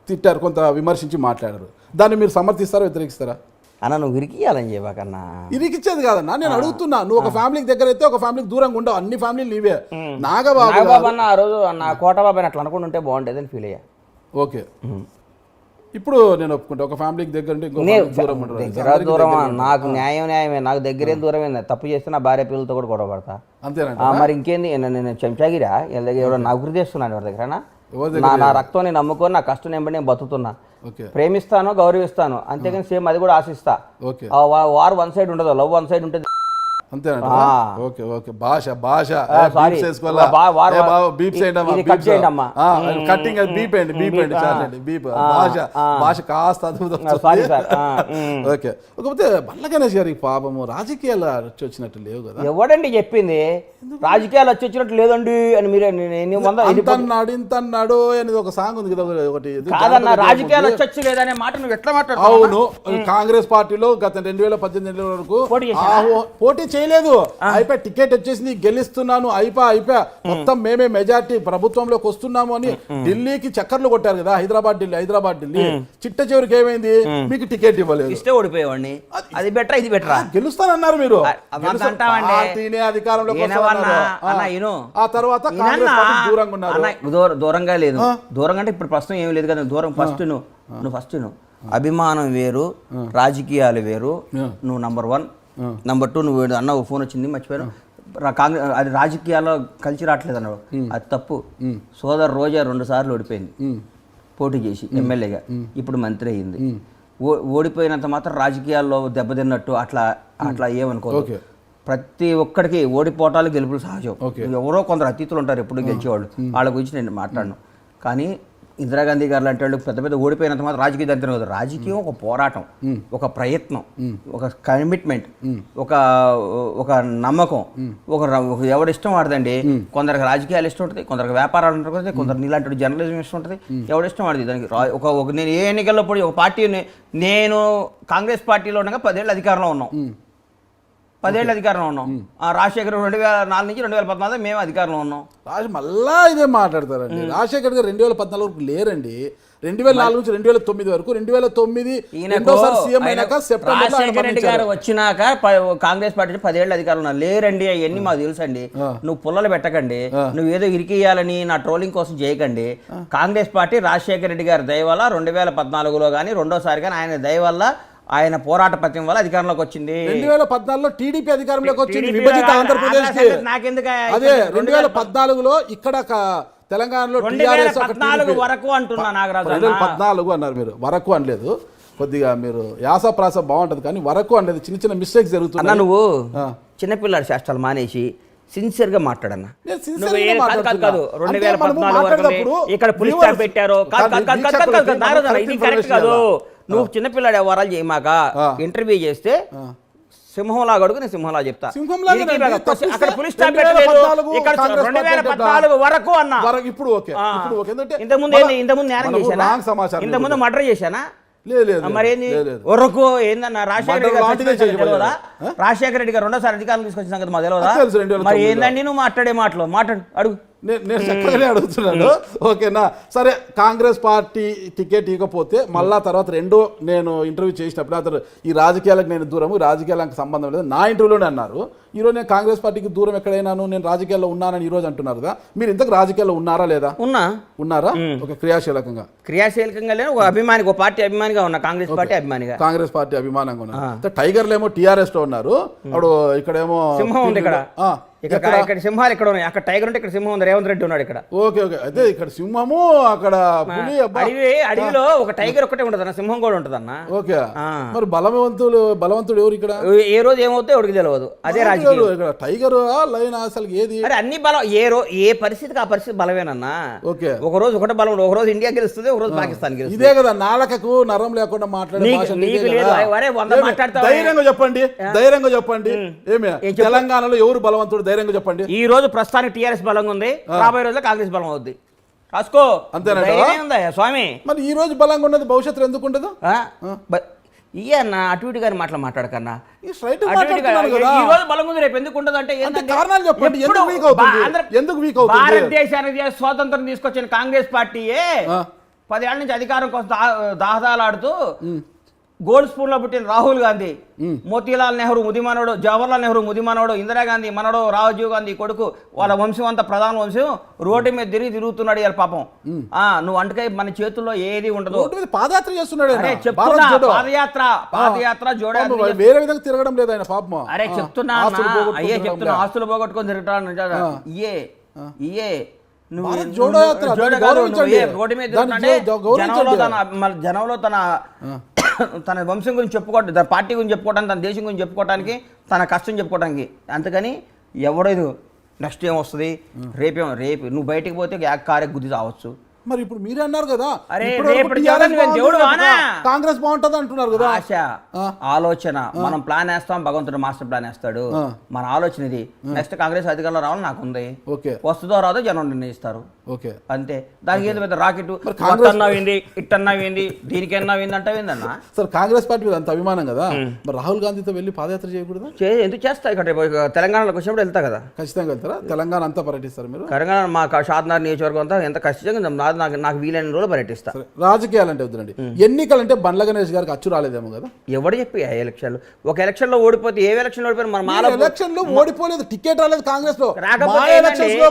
S2: తిట్టారు, కొంత విమర్శించి మాట్లాడారు. దాన్ని మీరు సమర్థిస్తారా, వ్యతిరేకిస్తారా?
S3: అన్న నువ్వు ఇరికియాలని చెప్పకన్నా.
S2: ఇరికిచ్చేది కాదన్నా, నేను అడుగుతున్నా. నువ్వు ఒక ఫ్యామిలీకి దగ్గర అయితే ఒక ఫ్యామిలీకి దూరంగా ఉండవు. అన్ని ఫ్యామిలీలు నీవే.
S3: నాగబాబు అన్న ఆ రోజు నా కోటబాబు అట్లా అనుకుంటూ ఉంటే బాగుంటుంది అని ఫీల్ అయ్యా.
S2: ఓకే, ఇప్పుడు నేను ఒప్పుకుంటా. ఒక ఫ్యామిలీకి దగ్గర
S3: దూరం నాకు న్యాయమే. నాకు దగ్గరే దూరమే. తప్పు చేస్తే నా భార్య పిల్లలతో కూడా గొడవ పడతా.
S2: అంతేనా?
S3: మరి ఇంకేంది, నేను చెంచాగిరా వీళ్ళ దగ్గర ఎవరో నా గురి చేస్తున్నాను ఎవరి దగ్గర. నా రక్తం నమ్ముకొని నా కష్టం నేను బతుకుతున్నా. ప్రేమిస్తాను, గౌరవిస్తాను, అంతేగాని సేమ్ అది కూడా ఆశిస్తా. వార్ 1 సైడ్ ఉండదు, లవ్ 1 సైడ్ ఉంటుంది.
S2: అంతేనా? Okay okay. భాష కాస్త ఓకే. కాకపోతే బండ్ల గణేష్ గారికి పాపము రాజకీయాలు వచ్చినట్టు లేవు కదా.
S3: ఎవడండి చెప్పింది రాజకీయాలు వచ్చినట్టు లేదండి అని? మీరు
S2: ఇంతన్నాడు అనేది ఒక సాంగ్ ఉంది కదా ఒకటి.
S3: కాదన్న, రాజకీయాలు వచ్చి లేదనే మాట నువ్వు ఎట్లా మాట్లాడు?
S2: అవును, కాంగ్రెస్ పార్టీలో గత 2018 వరకు పోటీ చేయలేదు. అయిపోయి టికెట్ వచ్చేసింది, గెలుస్తున్నాను, అయిపోయా మొత్తం మేమే మెజార్టీ ప్రభుత్వంలోకి వస్తున్నాము అని ఢిల్లీకి చక్కర్లు కొట్టారు కదా. హైదరాబాద్ ఢిల్లీ చిట్ట చివరికి ఏమైంది? మీకు టికెట్ ఇవ్వలేదు,
S3: ఇస్తే ఓడిపోయేవాడిని. అది బెటర్, ఇది బెటర్.
S2: గెలుస్తానన్నారు మీరు, అధికారంలోకి ఆ తర్వాత దూరంగా ఉన్నారు.
S3: దూరంగా లేదు, దూరంగా అంటే ఇప్పుడు ప్రస్తుతం ఏమి లేదు కదా. దూరం ఫస్ట్ నువ్వు అభిమానం వేరు, రాజకీయాలు వేరు. నువ్వు నంబర్ 1. నంబర్ 2 నువ్వు అన్న ఫోన్ వచ్చింది మర్చిపోయాను, కాంగ్రెస్ అది రాజకీయాల్లో కలిసి రావట్లేదు అన్నావు. అది తప్పు. సోదరు రోజా 2 సార్లు ఓడిపోయింది పోటీ చేసి ఎమ్మెల్యేగా, ఇప్పుడు మంత్రి అయ్యింది. ఓడిపోయినంత మాత్రం రాజకీయాల్లో దెబ్బతిన్నట్టు అట్లా ఏమనుకో. ప్రతి ఒక్కడికి ఓడిపోవటాలు గెలుపులు సహజం. ఎవరో కొందరు అతిథులు ఉంటారు ఎప్పుడు గెలిచేవాళ్ళు, వాళ్ళ గురించి నేను మాట్లాడను. కానీ ఇందిరాగాంధీ గారు లాంటి వాళ్ళు పెద్ద ఓడిపోయినంత మాత్రం రాజకీయ దరిద్రం కాదు. రాజకీయం ఒక పోరాటం, ఒక ప్రయత్నం, ఒక కమిట్మెంట్, ఒక నమ్మకం. ఎవడి ఇష్టం వాడదండి. కొందరికి రాజకీయాలు ఇష్టం ఉంటుంది, కొందరికి వ్యాపారాలు ఉంటుంది, కొందరు నీలాంటి జర్నలిజం ఇష్టం ఉంటుంది. ఎవడిష్టం వాడిది దానికి. నేను ఏ ఎన్నికల్లో పడి ఒక పార్టీ, నేను కాంగ్రెస్ పార్టీలో ఉండగా 10 ఏళ్ళు అధికారంలో ఉన్నాం. 10 ఏళ్ళు అధికారంలో ఉన్నాం. రాజశేఖర్ 2004 నుంచి 2014 మేము అధికారంలో ఉన్నాం.
S2: మళ్ళా ఇదే మాట్లాడతారండి. రాజశేఖర్ గారు 2014 వరకు లేరండి. 2004 నుంచి 2009 వరకు 2009 రెండోసారి సీఎం అయినాక సెప్టెంబర్
S3: రాజశేఖర రెడ్డి గారు వచ్చినాక కాంగ్రెస్ పార్టీ 10 ఏళ్ళు అధికారులు ఉన్నారు. లేరండి, అవన్నీ మాకు తెలుసండి. నువ్వు పుల్లలు పెట్టకండి, నువ్వు ఏదో ఇరికియాలని నా ట్రోలింగ్ కోసం చేయకండి. కాంగ్రెస్ పార్టీ రాజశేఖర రెడ్డి గారి దయ వల్ల 2014లో కానీ రెండోసారి కానీ ఆయన దయ వల్ల ఆయన పోరాట పత్యం వల్ల అధికారంలోకి వచ్చింది.
S2: 2014లో టీడీపీ అధికారంలోకి వచ్చింది, విభజిత ఆంధ్రప్రదేశ్.
S3: నాకెందుకు
S2: అదే 2014లో ఇక్కడ తెలంగాణలో
S3: 2014 వరకు అంటున్నా నాగరాజు.
S2: 2014 అన్నారు మీరు, వరకు అనలేదు. కొద్దిగా మీరు యాస ప్రాస బాగుంటది కానీ వరకు అనలేదు. చిన్న చిన్న మిస్టేక్స్ జరుగుతున్నాయి.
S3: నువ్వు చిన్నపిల్లాడి శాస్త్రాలు మానేసి సిన్సియర్ గా మాట్లాడన్నా. కాదు 2014 ఇక్కడ పులిస్ స్టాప్ పెట్టారు, ఇది కరెక్ట్ కాదు. నువ్వు చిన్నపిల్లాడి వ్యవహారాలు చేయమాక. ఇంటర్వ్యూ చేస్తే సింహంలా అడుగు, నేను సింహంలా చెప్తా. అక్కడ పులిస్ స్టాప్ పెట్టలేదు, ఇక్కడ 2014 వరకు అన్నా.
S2: ఇప్పుడు ఓకే.
S3: ఇంతకుముందు నేరం చేశానా? ఇంతకుముందు మర్డర్ చేశానా? మరేంది వరకు ఏందన్నా? రాజశేఖర రెడ్డి గారు రెండోసారి అధికారం తీసుకొచ్చిన సంగతి మాకు తెలియదా? మరి ఏందండి నువ్వు మాట్లాడే మాటలు? మాట్లాడు, అడుగు.
S2: నేను చక్కగానే అడుగుతున్నాను. ఓకేనా, సరే. కాంగ్రెస్ పార్టీ టికెట్ ఇవ్వకపోతే మళ్ళా తర్వాత నేను ఇంటర్వ్యూ చేసినప్పుడు అతను ఈ రాజకీయాలకు నేను దూరము, రాజకీయాలకు సంబంధం లేదు నా ఇంటర్వ్యూలోనే అన్నారు. ఈరోజు నేను కాంగ్రెస్ పార్టీకి దూరం ఎక్కడైనాను, నేను రాజకీయాల్లో ఉన్నానని ఈరోజు అంటున్నారు కదా. మీరు ఇంతకు రాజకీయాల్లో ఉన్నారా లేదా? ఉన్నారా? ఒక క్రియాశీలకంగా
S3: లేదు, ఒక అభిమాని, ఒక పార్టీ అభిమానిగా ఉన్నా. కాంగ్రెస్ పార్టీ
S2: అభిమానంగా ఉన్నారు. టైగర్లు ఏమో టీఆర్ఎస్ లో ఉన్నారు. అప్పుడు ఇక్కడేమో
S3: సింహం ఉంది. ఇక్కడ సింహాలు ఇక్కడ ఉన్నాయి. అక్కడ టైగర్ ఉంటే ఇక్కడ సింహం ఉంది. రేవంత్ రెడ్డి ఉన్నాడు ఇక్కడ.
S2: ఓకే. అయితే ఇక్కడ సింహము, అక్కడ
S3: అడవిలో ఒక టైగర్ ఒక్కటే ఉంటదన్న, సింహం కూడా ఉంటదన్న.
S2: ఓకే. మరి బలవంతుడు ఎవరు ఇక్కడ?
S3: ఏ రోజు ఏమవుతుందో ఎవరికి తెలియదు. అదే రాజకీయం.
S2: ఇక్కడ టైగర్ లైన్ అసలు ఏది?
S3: అరే అన్ని బలం ఏ పరిస్థితికి ఆ పరిస్థితి బలమేనన్నా.
S2: ఓకే.
S3: ఒక రోజు ఒకటే బలం, ఒక రోజు ఇండియా గెలుస్తుంది, ఒక రోజు పాకిస్తాన్ గెలుస్తుంది.
S2: ఇదే కదా నాలుకకు నరం లేకుండా మాట్లాడే భాష. ధైర్యంగా చెప్పండి. ఏమి తెలంగాణలో ఎవరు బలవంతుడు? ధైర్యంగా చెప్పండి.
S3: ఈ రోజు ప్రస్తుతానికి టీఆర్ఎస్ బలంగా ఉంది, రాబోయే రోజుల్లో కాంగ్రెస్ బలం అవుద్ది. రాసుకో.
S2: అంతేనా
S3: స్వామి?
S2: మరి ఈ రోజు బలంగా ఉన్నది భవిష్యత్తులో ఎందుకు ఉండదు?
S3: ఇయన్న అటు ఇటు గారి మాట్లాడకన్నా.
S2: ఈ రోజు
S3: బలం ఉంది, రేపు ఎందుకు ఉండదు అంటే
S2: కారణాలు చెప్పండి. ఎందుకు వీక్ అవుతుంది?
S3: భారతదేశానికి స్వాతంత్రం తీసుకొచ్చిన కాంగ్రెస్ పార్టీయే 10 ఏళ్ల నుంచి అధికారం కోసం దాహదాలాడుతూ గోల్డ్ స్పూన్ లో పుట్టిన రాహుల్ గాంధీ, మోతీలాల్ నెహ్రూ ముదిమనోడు, జవహర్లాల్ నెహ్రూ ముదిమనోడు, ఇందిరాగాంధీ మనోడు, రాజీవ్ గాంధీ కొడుకు, వాళ్ళ వంశం అంతా ప్రధాన వంశం రోడ్డు మీద తిరుగుతున్నాడు ఇవాళ పాపం. నువ్వు అంటకై మన చేతుల్లో ఏది ఉండదు.
S2: పాదయాత్ర చేస్తున్నాడు.
S3: పాదయాత్ర
S2: వేరే విధంగా తిరగడం లేదు ఆయన పాపం.
S3: అరే చెప్తున్నా, ఆస్తులు పోగొట్టుకొని తిరుగుతాను. ఇయే జనంలో తన వంశం గురించి చెప్పుకోవడం, తన పార్టీ గురించి చెప్పుకోవడానికి, తన దేశం గురించి చెప్పుకోవడానికి, తన కష్టం చెప్పుకోవడానికి. అంతకని ఎవడేదు నెక్స్ట్ ఏం వస్తుంది, రేపు నువ్వు బయటికి పోతే కారే గుద్ది రావచ్చు.
S2: మరి ఇప్పుడు మీరే అన్నారు కదా,
S3: కాంగ్రెస్
S2: బాగుంటది అంటున్నారు కదా.
S3: ఆశ, ఆలోచన, మనం ప్లాన్ వేస్తాం, భగవంతుడు మాస్టర్ ప్లాన్ వేస్తాడు. మన ఆలోచన ఇది. నెక్స్ట్ కాంగ్రెస్ అధికారంలో రావాలని నాకు ఉంది. వస్తుందో రాదో జనం నిర్ణయిస్తారు. అంతే. దానికి ఏదో పెద్ద రాకెట్ అన్నావింది, ఇట్టన్నావింది, దీనికన్నావింది అంటావిందన్నా.
S2: సార్ కాంగ్రెస్ పార్టీ మీద అంత అభిమానం కదా, మరి రాహుల్ గాంధీతో వెళ్ళి పాదయాత్ర చేయకూడదు?
S3: ఎందుకు చేస్తా? ఇక్కడ తెలంగాణలోకి వచ్చినప్పుడు వెళ్తా కదా.
S2: ఖచ్చితంగా వెళ్తారా? తెలంగాణ అంతా పర్యటిస్తారు మీరు?
S3: తెలంగాణ మా షాద్నగర్ నియోజకవర్గం అంతా ఎంత ఖచ్చితంగా నాకు వీలైన రోజులు పర్యటిస్తా.
S2: రాజకీయాలు అంటే వద్దండి, ఎన్నికలంటే బండ్ల గణేష్ గారికి అచ్చు రాలేదేమో కదా.
S3: ఎవరు చెప్పి ఎలక్షన్లు? ఒక ఎలక్షన్ లో ఓడిపోతే ఏ ఎలక్షన్ ఓడిపోయిన మన
S2: ఎలక్షన్ లో ఓడిపోలేదు, టికెట్ రాలేదు కాంగ్రెస్ లో.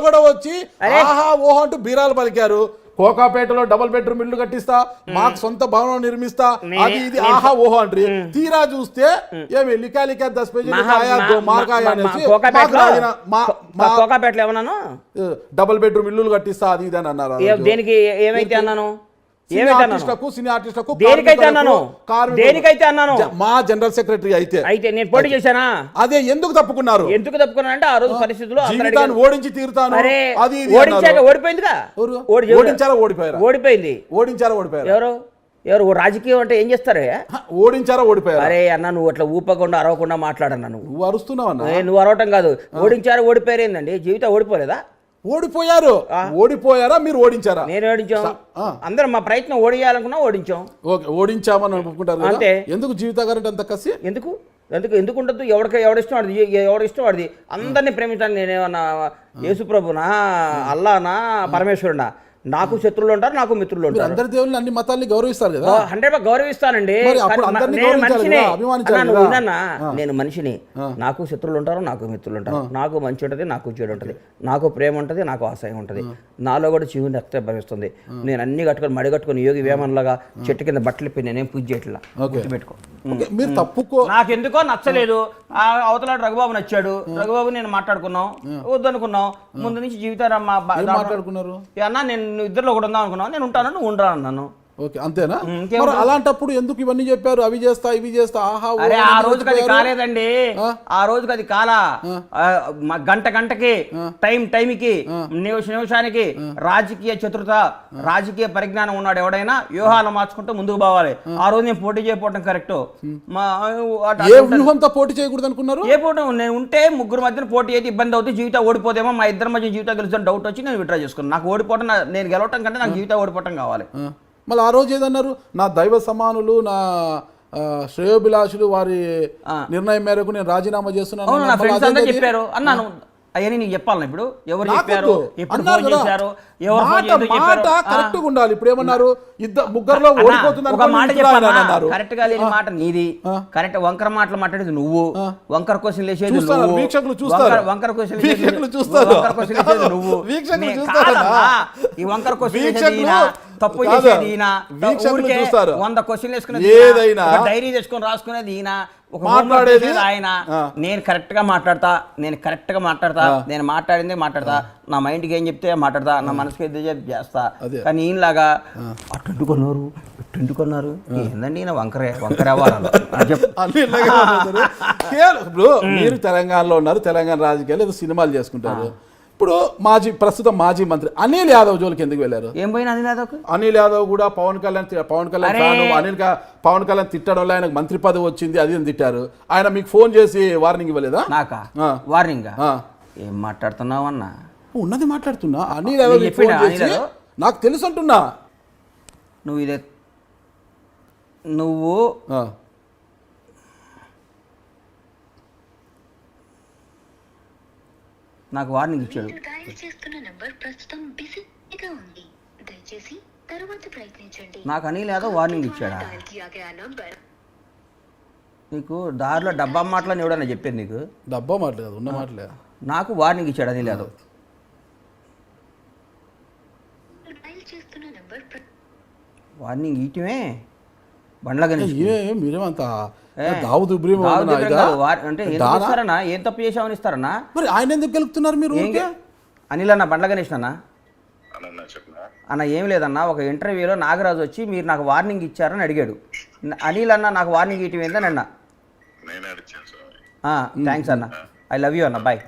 S2: కూడా వచ్చి ఓహో అంటూ బీరాలు పలికారు. కోకాపేటలో డబుల్ బెడ్రూమ్ ఇల్లు కట్టిస్తా, మాకు సొంత భవనం నిర్మిస్తా, అది ఇది ఆహా ఓహో అంటారు. తీరా చూస్తే ఏమి లికా 10 పేజీలు డబుల్ బెడ్రూమ్ ఇల్లు కట్టిస్తా, అది ఇది అని అన్నారు.
S3: దేనికి? ఏమైతే అన్నాను?
S2: సినీ ఆర్టిస్టులకు,
S3: దేనికైతే అన్నాను?
S2: మా జనరల్ సెక్రటరీ అయితే
S3: నేను పోటీ చేశానా?
S2: అదే ఎందుకు తప్పుకున్నారు?
S3: ఎందుకు తప్పుకున్నా అంటే ఆ రోజు పరిస్థితుల్లో
S2: ఓడించి తీరుతాను, అది
S3: ఓడిపోయిందిగా. ఓడిపోయారు. ఎవరు రాజకీయం అంటే ఏం చేస్తారు?
S2: ఓడిపోయారు.
S3: అరే అన్న, నువ్వు అట్లా ఊపకుండా అరవకుండా మాట్లాడన్నా.
S2: నువ్వు అరుస్తున్నావు అన్న.
S3: నువ్వు అరవటం కాదు. ఓడిపోయారు ఏందండి? జీవితం ఓడిపోలేదా?
S2: ఓడిపోయారా? మీరు ఓడించారా?
S3: నేను ఓడించాం. అందరం మా ప్రయత్నం ఓడియాలనుకున్నా ఓడించాం.
S2: ఓడించామని అనుకుంటారు.
S3: అంతే.
S2: ఎందుకు జీవితగారంటే అంత కసి?
S3: ఎందుకు ఎందుకు ఉండద్దు? ఎవడిష్టం వాడిది, ఎవడిష్టం వాడిది. అందరినీ ప్రేమించాను. నేనేమన్నా యేసుప్రభునా, అల్లానా, పరమేశ్వరునా? నాకు శత్రువులు ఉంటారు, నాకు మిత్రులు ఉంటారు.
S2: అందరి దేవుళ్ళని అన్ని మతాల్ని గౌరవిస్తారు కదా.
S3: 100% గౌరవిస్తానండి. నేను మనిషిని, నాకు శత్రువులు ఉంటారు, నాకు మిత్రులు ఉంటారు. నాకు మంచి ఉంటుంది, నాకు చెడు ఉంటుంది. నాకు ప్రేమ ఉంటుంది, నాకు ఆశయం ఉంటుంది. నాలో కూడా జీవుని రక్త భవిస్తుంది. నేను అన్ని కట్టుకొని మడి కట్టుకొని యోగి వేమన్లాగా చెట్టు కింద బట్టలు పెట్టి నేనేం పూజ చేయట్లా. పెట్టుకో.
S2: మీరు తప్పుకో.
S3: నాకెందుకో నచ్చలేదు. అవతల రఘుబాబు నచ్చాడు. రఘుబాబు నేను మాట్లాడుకున్నాం, వద్దనుకున్నాం. ముందు నుంచి జీవితాన్ని
S2: మాట్లాడుకున్నారు
S3: అన్నా. నేను ఇద్దరిలో ఒకటి ఉందాం అనుకున్నాను. నేను ఉంటాను, నువ్వు ఉండరా అన్నాను.
S2: ఓకే, అంతేనా? అలాంటప్పుడు ఎందుకు ఇవన్నీ చెప్పారు? అవి చేస్తా, ఇవి చేస్తా. ఆహా,
S3: అరే ఆ రోజుకి అది కాలేదండి. ఆ రోజుకి అది కాలా. గంటకి టైంకి నిమిషానికి రాజకీయ చతురత, రాజకీయ పరిజ్ఞానం ఉన్నాడు ఎవడైనా వ్యూహాలు మార్చుకుంటూ ముందుకు పోవాలి. ఆ రోజు నేను పోటీ చేయకపోవడం కరెక్ట్.
S2: వ్యూహంతో పోటీ చేయకూడదు అనుకున్నారు.
S3: ఏ పోటీ నేను ఉంటే ముగ్గురు మధ్యన పోటీ అయితే ఇబ్బంది అవుతుంది, జీవితం ఓడిపోతేమో, మా ఇద్దరి మధ్య జీవితం గెలుస్తుంది డౌట్ వచ్చి నేను విత్డ్రా చేసుకున్నాను. నాకు ఓడిపోవడం, నేను గెలవటం కంటే నాకు జీవితం ఓడిపోవటం కావాలి.
S2: మళ్ళీ ఆ రోజు ఏదన్నారు? నా దైవ సమానులు, నా శ్రేయోభిలాషులు వారి నిర్ణయం మేరకు నేను రాజీనామా చేస్తున్నాను
S3: చెప్పారు అన్నాను. అవన్నీ నీకు చెప్పాలి. ఇప్పుడు ఎవరు చెప్పారు, ఎప్పుడు ఫోన్ చేశారు, ఎవరు
S2: కరెక్ట్గా ఉండాలి. ఇప్పుడు ఏమన్నారు? ముగ్గురులో ఓడిపోతుంది.
S3: ఒక మాట చెప్పారు, కరెక్ట్ గా లేని మాట నీది. కరెక్ట్ వంకర మాటలు మాట్లాడేది నువ్వు, వంకర క్వశ్చన్ వేసేది నువ్వు, వంకర క్వశ్చన్ వేసేది నువ్వు. ఈ వంకర క్వశ్చన్ తప్పు చేసేది ఈయన. 100 క్వశ్చన్లు వేసుకునేది, డైరీ తెచ్చుకొని రాసుకునేది ఈయన, మాట్లాడేది ఆయన. నేను కరెక్ట్ గా మాట్లాడతా, నేను మాట్లాడిందే మాట్లాడతా. నా మైండ్కి ఏం చెప్తే మాట్లాడతా, నా మనసుకి ఏదో చేస్తా. కానీ ఈయనలాగా అట్టుకొన్నారు ఏందండి ఈయన వంకరే అవ్వాలి.
S2: ఇప్పుడు మీరు తెలంగాణలో ఉన్నారు, తెలంగాణ రాజకీయాలు ఏదో సినిమాలు చేసుకుంటారు. ఇప్పుడు ప్రస్తుతం మాజీ మంత్రి అనిల్ యాదవ్ జోలికి ఎందుకు వెళ్ళారు?
S3: ఏం పోయినా అనిల్ యాదవ్?
S2: అనిల్ యాదవ్ కూడా పవన్ కళ్యాణ్ పవన్ కళ్యాణ్ తిట్టడం వల్ల ఆయనకు మంత్రి పదవి వచ్చింది, అది అని తిట్టారు. ఆయన మీకు ఫోన్ చేసి వార్నింగ్ ఇవ్వలేదా?
S3: నాకా వార్నింగ్? ఏం మాట్లాడుతున్నావు అన్న?
S2: ఉన్నది మాట్లాడుతున్నా. అనిల్ యాదవ్ నాకు తెలుసు అంటున్నా.
S3: నువ్వు నాకు వార్నింగ్ ఇచ్చాడు. నాకు అనిల్ యాదవ్ వార్నింగ్ ఇచ్చాడా? నీకు దారిలో డబ్బా మాటలని ఎవడన్నా చెప్పాను? నీకు
S2: డబ్బా మాటలు కాదు, ఉన్న మాటలే.
S3: నాకు వార్నింగ్ ఇచ్చాడు అనిల్ యాదవ్. వార్నింగ్ ఇయటమే బండ్ల గణేష్.
S2: మీరేమంతా
S3: అంటే ఇస్తారన్నా? ఏం తప్పు చేసామని ఇస్తారన్నా?
S2: మరి ఆయన ఎందుకు గెలుపుతున్నారు మీరు?
S3: అనిల్ అన్న, బండ్ల గణేష్ అన్న ఏం లేదన్నా, ఒక ఇంటర్వ్యూలో నాగరాజు వచ్చి మీరు నాకు వార్నింగ్ ఇచ్చారని అడిగాడు. అనిల్ అన్న నాకు వార్నింగ్ ఇవ్వటం ఏందని అన్న. థ్యాంక్స్ అన్న, ఐ లవ్ యూ అన్న, bye.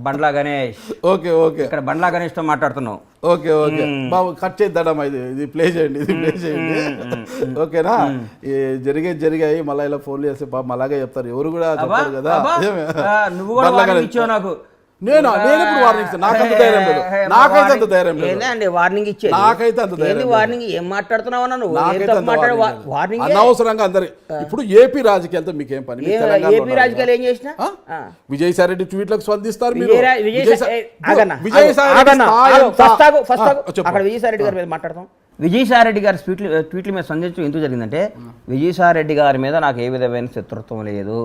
S3: Bandla Ganesh.
S2: Okay okay,
S3: ఇక్కడ బండ్ల గణేష్తో మాట్లాడుతున్నావు.
S2: ఓకే ఓకే బాబు, కట్ చేద్దాం. ఇది ప్లే చేయండి, ఓకేనా? జరిగాయి మళ్ళీ ఇలా ఫోన్లు చేస్తే బాబు అలాగే చెప్తారు, ఎవరు కూడా చెప్పారు కదా.
S3: నువ్వు కూడా వార్నింగ్ ఇచ్చావు నాకు.
S2: నేను ఇప్పుడు వార్నింగ్ ఇస్తాను. నాకైతే అంత ధైర్యం లేదు.
S3: వార్నింగ్ ఇచ్చేది
S2: నాకైతే అంత ధైర్యం.
S3: వార్నింగ్ ఏం మాట్లాడుతున్నావు నువ్వు?
S2: అనవసరంగా అందరి. ఇప్పుడు ఏపీ రాజకీయాలతో మీకేం పని?
S3: ఏపీ రాజకీయాలు ఏం చేసినా
S2: విజయసాయి రెడ్డి ట్వీట్లకు స్పందిస్తారు.
S3: అక్కడ విజయసాయి రెడ్డి గారి మీద మాట్లాడతాం. విజయసాయి రెడ్డి గారి ట్వీట్ల మీద స్పందించడం ఎందుకు జరిగిందంటే, విజయసాయి రెడ్డి గారి మీద నాకు ఏ విధమైన శత్రుత్వం లేదు,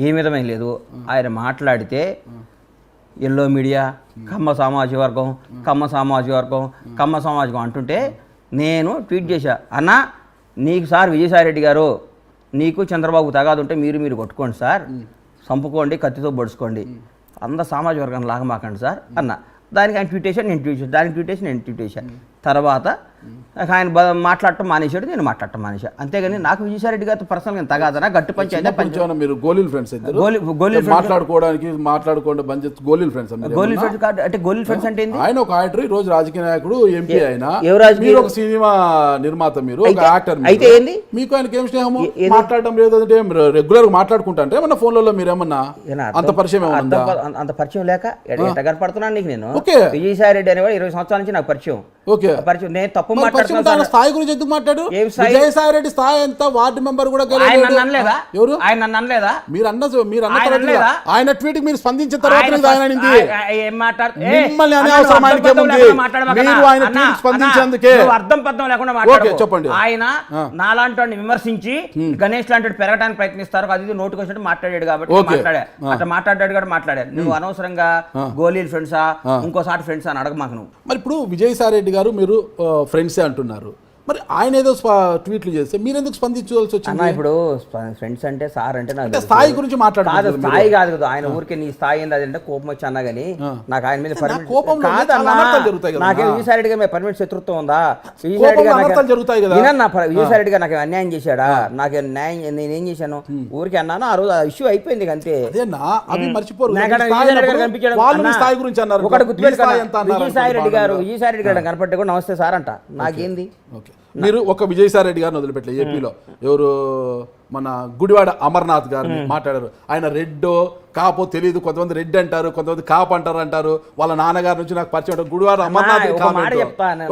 S3: ఏ విధమైన లేదు. ఆయన మాట్లాడితే ఎల్లో మీడియా, కమ్మ సామాజిక వర్గం అంటుంటే నేను ట్వీట్ చేశా, అన్న నీకు సార్ విజయసాయి రెడ్డి గారు, నీకు చంద్రబాబు తగాదు ఉంటే మీరు కొట్టుకోండి సార్, చంపుకోండి, కత్తితో పొడుచుకోండి, అంత సామాజిక వర్గాన్ని లాగమాకండి సార్ అన్న. దానికి ఆయన ట్వీట్ చేశాను, నేను ట్వీట్ చేశాను. తర్వాత ఆయన మాట్లాడటం మానేశాడు, నేను మాట్లాడటం మానేశా. అంతేగాని నాకు విజయసాయి రెడ్డి గారితో పర్సనల్గా తగాదనా? గట్టి పంచాయతీ.
S2: మీరు గోలీల ఫ్రెండ్స్ మాట్లాడుకోవడానికి గోలీల ఫ్రెండ్స్
S3: అంటే గోలీల ఫ్రెండ్స్ అంటే
S2: ఆయన ఒక యాక్టర్, ఈ రోజు రాజకీయ నాయకుడు, ఎంపీ. ఆయన ఒక సినిమా నిర్మాత, మీరు ఒక యాక్టర్.
S3: అయితే ఏంది
S2: మీకు ఆయనకి ఏం స్నేహము? మాట్లాడడం లేదు అంటే రెగ్యులర్ గా మాట్లాడుకుంటా అంటే ఏమన్నా ఫోన్లలో మీరేమన్నా అంత పరిచయం?
S3: అంత పరిచయం లేక ఎట్టగడపడుతున్నాను నీకు నేను. విజయసాయి రెడ్డి అనేవాడు 20 సంవత్సరాల నుంచి నాకు పరిచయం. పరిచయం. నేను తప్పు
S2: మరి పశ్చిమ
S3: మాట్లాడుతున్నాను.
S2: స్థాయి గురించి ఎందుకు మాట్లాడు?
S3: ఏం స్థాయి?
S2: విజయసాయి రెడ్డి స్థాయి ఎంత? వార్డు మెంబర్ కూడా
S3: ఆయన
S2: గెలవలేడు.
S3: నన్ను అనలేదా?
S2: ఎవరు?
S3: ఆయన నన్ను అనలేదా?
S2: మీరు అన్న
S3: ఆయన అనలేదా?
S2: ఆయన ట్వీట్ మీరు స్పందించిన తర్వాత ఆయన అనింది.
S3: ఏం మాట్లాడు?
S2: మిమ్మల్ని అనే అవసరం ఆయనకేముంది? మీరు ఆయన ట్వీట్ స్పందించేందుకే
S3: అర్థం పద్ధం లేకుండా
S2: ఓకే చెప్పండి.
S3: ఆయన నాలాంటి వాడిని విమర్శించి గణేష్ లాంటి పెరగడానికి ప్రయత్నిస్తారు, అది నోటుకు వచ్చినట్టు మాట్లాడాడు కాబట్టి మాట్లాడా. అట్లా మాట్లాడాడు కాబట్టి మాట్లాడాడు. నువ్వు అనవసరంగా గోళీలు ఫ్రెండ్సా ఇంకోసారి ఫ్రెండ్స్ అని అడగ మాకు. నువ్వు
S2: మరి ఇప్పుడు విజయసాయి రెడ్డి గారు మీరు ఫ్రెండ్సే అంటున్నారు, మరి ఆయన ఏదో ట్వీట్లు చేస్తే మీరు ఎందుకు స్పందించాల్సి వచ్చింది?
S3: ఇప్పుడు ఫ్రెండ్స్ అంటే సార్ అంటే నాకు
S2: స్థాయి గురించి మాట్లాడారు.
S3: స్థాయి కాదు కదా ఆయన ఊరికే నీ స్థాయి ఏంది అదంటే కోపం వచ్చి అన్నా కానీ నాకు ఆయన మీద నాకే విజయసాయి రెడ్డి గారి పర్మిట్ శత్రుత్వం ఉందా? విజయసాయి రెడ్డి గారు నాకు అన్యాయం చేశాడా? నాకు న్యాయం నేనేం చేశాను? ఊరికి అన్నాను, ఆ రోజు ఇష్యూ అయిపోయింది అంతే. ఒకటి గుర్తుపెట్టుకోండి, విజయసాయి రెడ్డి గారు కనపడితే కూడా నమస్తే సార్ అంట. నాకేంది?
S2: మీరు ఒక విజయసాయి రెడ్డి గారిని వదిలిపెట్టలే. ఏపీలో ఎవరు మన గుడివాడ అమర్నాథ్ గారిని మాట్లాడారు. ఆయన రెడ్డో కాపో తెలియదు, కొంతమంది రెడ్డి అంటారు, కొంతమంది కాపు అంటారు. వాళ్ళ నాన్నగారి నుంచి నాకు పరిచయం ఉంటారు. గుడివాడ అమర్నాథ్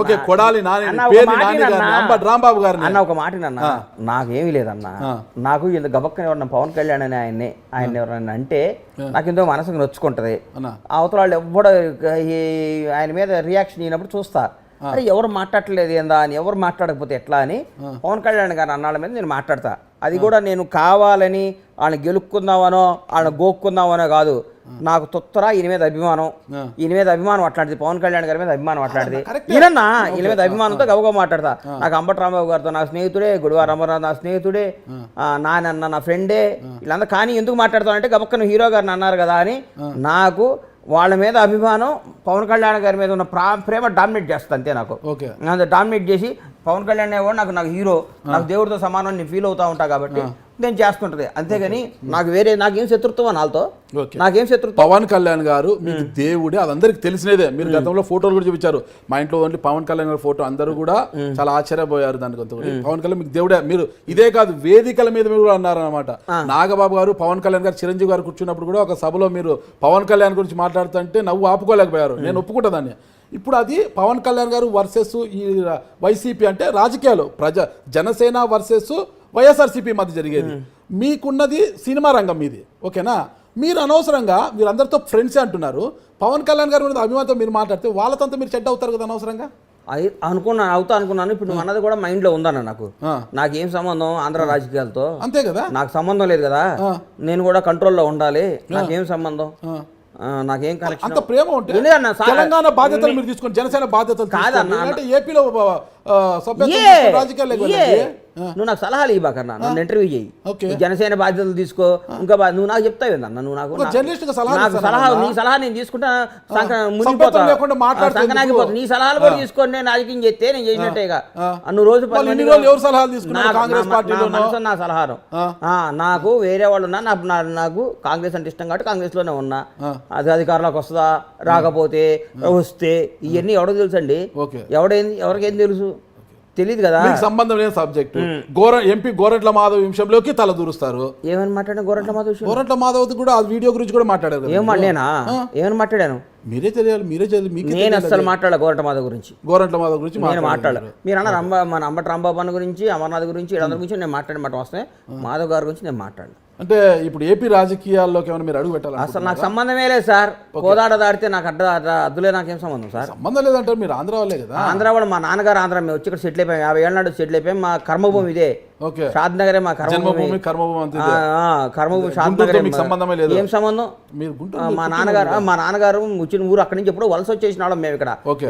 S2: ఓకే, కొడాలి నాని పేరు నాని గారిని, అంబటి రాంబాబు గారిని
S3: అన్న ఒక మాట అన్న. నాకేమీ లేదన్నా, నాకు ఇంత గబక్కన ఎవరన్నా పవన్ కళ్యాణ్ అని ఆయన ఎవరన్నా అంటే నాకు ఎంతో మనసుకు నొచ్చుకుంటది. అవతల వాళ్ళు ఎవ్వడో ఆయన మీద రియాక్షన్ అయినప్పుడు చూస్తా, అరే ఎవరు మాట్లాడలేదు ఏందా అని, ఎవరు మాట్లాడకపోతే ఎట్లా అని పవన్ కళ్యాణ్ గారి అన్నాళ్ళ మీద నేను మాట్లాడతా. అది కూడా నేను కావాలని వాళ్ళని గెలుక్కుందామనో వాళ్ళని గోక్కుందామనో కాదు. నాకు తొత్తరా ఈయన మీద అభిమానం అట్లాంటిది, పవన్ కళ్యాణ్ గారి మీద అభిమానం అట్లాంటిది. ఈయన మీద అభిమానంతో గబగబా మాట్లాడతా. నాకు అంబటి రాంబాబు గారితో నా స్నేహితుడే, గుడివాడ అమర్నాథ్ నా స్నేహితుడే, నాన్న నా ఫ్రెండే, వీళ్ళందరూ. కానీ ఎందుకు మాట్లాడతానంటే గబక్కన హీరో గారిని అన్నారు కదా అని నాకు వాళ్ళ మీద అభిమానం, పవన్ కళ్యాణ్ గారి మీద ఉన్న ప్రేమ డామినేట్ చేస్తుంది అంతే. నాకు డామినేట్ చేసి పవన్ కళ్యాణ్ కూడా నాకు హీరో, నాకు దేవుడితో సమానం నేను ఫీల్ అవుతా ఉంటా కాబట్టి నేను చేస్తుంటది. అంతేగాని నాకేం శత్రుత్వం వాళ్ళతో, నాకేం శత్రుత్వం.
S2: పవన్ కళ్యాణ్ గారు మీకు దేవుడే, అది అందరికి తెలిసినదే. మీరు గతంలో ఫోటోలు కూడా చూపించారు. మా ఇంట్లో ఓన్లీ పవన్ కళ్యాణ్ గారి ఫోటో, అందరూ కూడా చాలా ఆశ్చర్యపోయారు దానికి. పవన్ కళ్యాణ్ మీకు దేవుడే. మీరు ఇదే కాదు, వేదికల మీద మీరు కూడా అన్నారనమాట. నాగబాబు గారు పవన్ కళ్యాణ్ గారు చిరంజీవి గారు కూర్చున్నప్పుడు కూడా ఒక సభలో మీరు పవన్ కళ్యాణ్ గురించి మాట్లాడుతుంటే నవ్వు ఆపుకోలేకపోయారు. నేను ఒప్పుకుంటా దాన్ని. ఇప్పుడు అది పవన్ కళ్యాణ్ గారు వర్సెస్ ఈ వైసీపీ అంటే రాజకీయాలు జనసేన వర్సెస్ వైఎస్ఆర్సీపీ మధ్య జరిగేది. మీకున్నది సినిమా రంగం మీది, ఓకేనా? మీరు అనవసరంగా మీరు అందరితో ఫ్రెండ్సే అంటున్నారు. పవన్ కళ్యాణ్ గారి మీద అభిమానంతో మీరు మాట్లాడితే వాళ్ళతో మీరు చెడ్డ అవుతారు కదా అనవసరంగా.
S3: అనుకున్నాను. ఇప్పుడు నువ్వు అన్నది కూడా మైండ్ లో ఉందన్న. నాకేం సంబంధం ఆంధ్ర రాజకీయాలతో? అంతే కదా, నాకు సంబంధం లేదు కదా. నేను కూడా కంట్రోల్లో ఉండాలి. నాకేం సంబంధం? నాకేం కనెక్షన్?
S2: అంత ప్రేమ ఉంటే తెలంగాణ బాధ్యతలు మీరు తీసుకొని జనసేన బాధ్యతలు కాదన్న. ఏపీలో రాజకీయాలు
S3: నువ్వు నాకు సలహాలు ఇవ్వకన్నా, నన్ను ఇంటర్వ్యూ చేయి, జనసేన బాధ్యతలు తీసుకో. ఇంకా నువ్వు నాకు చెప్తావేందన్న, నువ్వు నాకు సలహా, నీ సలహా నేను తీసుకుంటా మునిగిపోతా, సంకనాగిపోతా. నీ సలహాలు కూడా తీసుకొని నేను రాజకీయం చేస్తే నేను చేసినట్టేగా. నువ్వు రోజు నా సలహాలు నాకు వేరే వాళ్ళు ఉన్నా. నాకు కాంగ్రెస్ అంటే ఇష్టం కాబట్టి కాంగ్రెస్ లోనే ఉన్నా. అది అధికారంలోకి వస్తుందా రాకపోతే వస్తే ఇవన్నీ ఎవరికి తెలుసు అండి? ఎవరికేం తెలుసు? తెలియదు కదా,
S2: సంబంధం లేని సబ్జెక్ట్. ఎంపీ గోరంట్ల మాధవ్ విషయంలోకి తల దూరుస్తారు.
S3: ఏమని మాట్లాడాను?
S2: గోరంట్ల మాధవ్ కూడా ఆ వీడియో గురించి కూడా మాట్లాడారు.
S3: ఏమని మాట్లాడాను?
S2: మీరే తెలియాలి.
S3: నేను అసలు మాట్లాడాలి గోరంట్ల మాధవ్ గురించి నేను మాట్లాడాలి. మీరు అన్నారు మన అంబటి రాంబాబు అన్న గురించి, అమర్నాథ్ గురించి, వీళ్ళందరి గురించి నేను మాట్లాడమాట వస్తే, మాధవ్ గారి గురించి నేను మాట్లాడాను.
S2: అంటే ఇప్పుడు ఏపీ రాజకీయాల్లోకి ఏమైనా మీరు అడుగు పెట్టాలి?
S3: అసలు నాకు సంబంధమే లేదు సార్. కోదాడ దాడితే నాకు అద్దులే, నాకేం సంబంధం సార్?
S2: సంబంధం లేదంటారు. మీరు ఆంధ్ర వాళ్ళే కదా.
S3: ఆంధ్ర వాళ్ళు, మా నాన్నగారు ఆంధ్ర. మేము వచ్చి ఇక్కడ సెటిల్ అయిపోయాం, 50 ఏళ్ళ నాడు సెటిల్ అయిపోయాం. మా కర్మభూమి ఇదే, షాద్ నగరే మా కర్మభూమి. షాద్ నగర్ సంబంధమే లేదు. ఏం సంబంధం? మా నాన్నగారు వచ్చిన ఊరు అక్కడి నుంచి ఎప్పుడు వలస వచ్చేసిన వాళ్ళం. మేము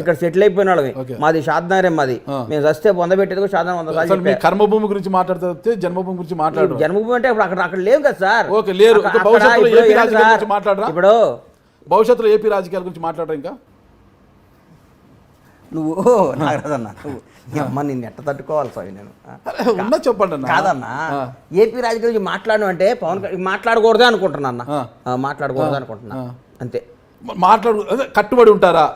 S3: ఇక్కడ సెటిల్ అయిపోయిన వాళ్ళమే. మాది షాద్ నగరే. మాది మేము వస్తే పొందబెట్టేది షాద్ నగర్. 100 సార్లు
S2: కర్మభూమి గురించి మాట్లాడితే జన్మభూమి గురించి మాట్లాడు.
S3: జన్మభూమి అంటే ఇప్పుడు అక్కడ లేవు కదా సార్.
S2: ఇప్పుడు భవిష్యత్తులో ఏపీ రాజకీయాల గురించి మాట్లాడరు. ఇంకా
S3: నువ్వు నాగరాజన్నా, అమ్మ నిన్ను ఎట్ట తట్టుకోవాలి సార్? నేను
S2: ఉన్నా చెప్పండి అన్న.
S3: కాదన్నా, ఏపీ రాజకీయాల గురించి మాట్లాడడం అంటే పవన్ మాట్లాడకూడదే అనుకుంటున్నా అన్న. మాట్లాడకూడదు అనుకుంటున్నా అంతే.
S2: కట్టుబడి ఉంటారా?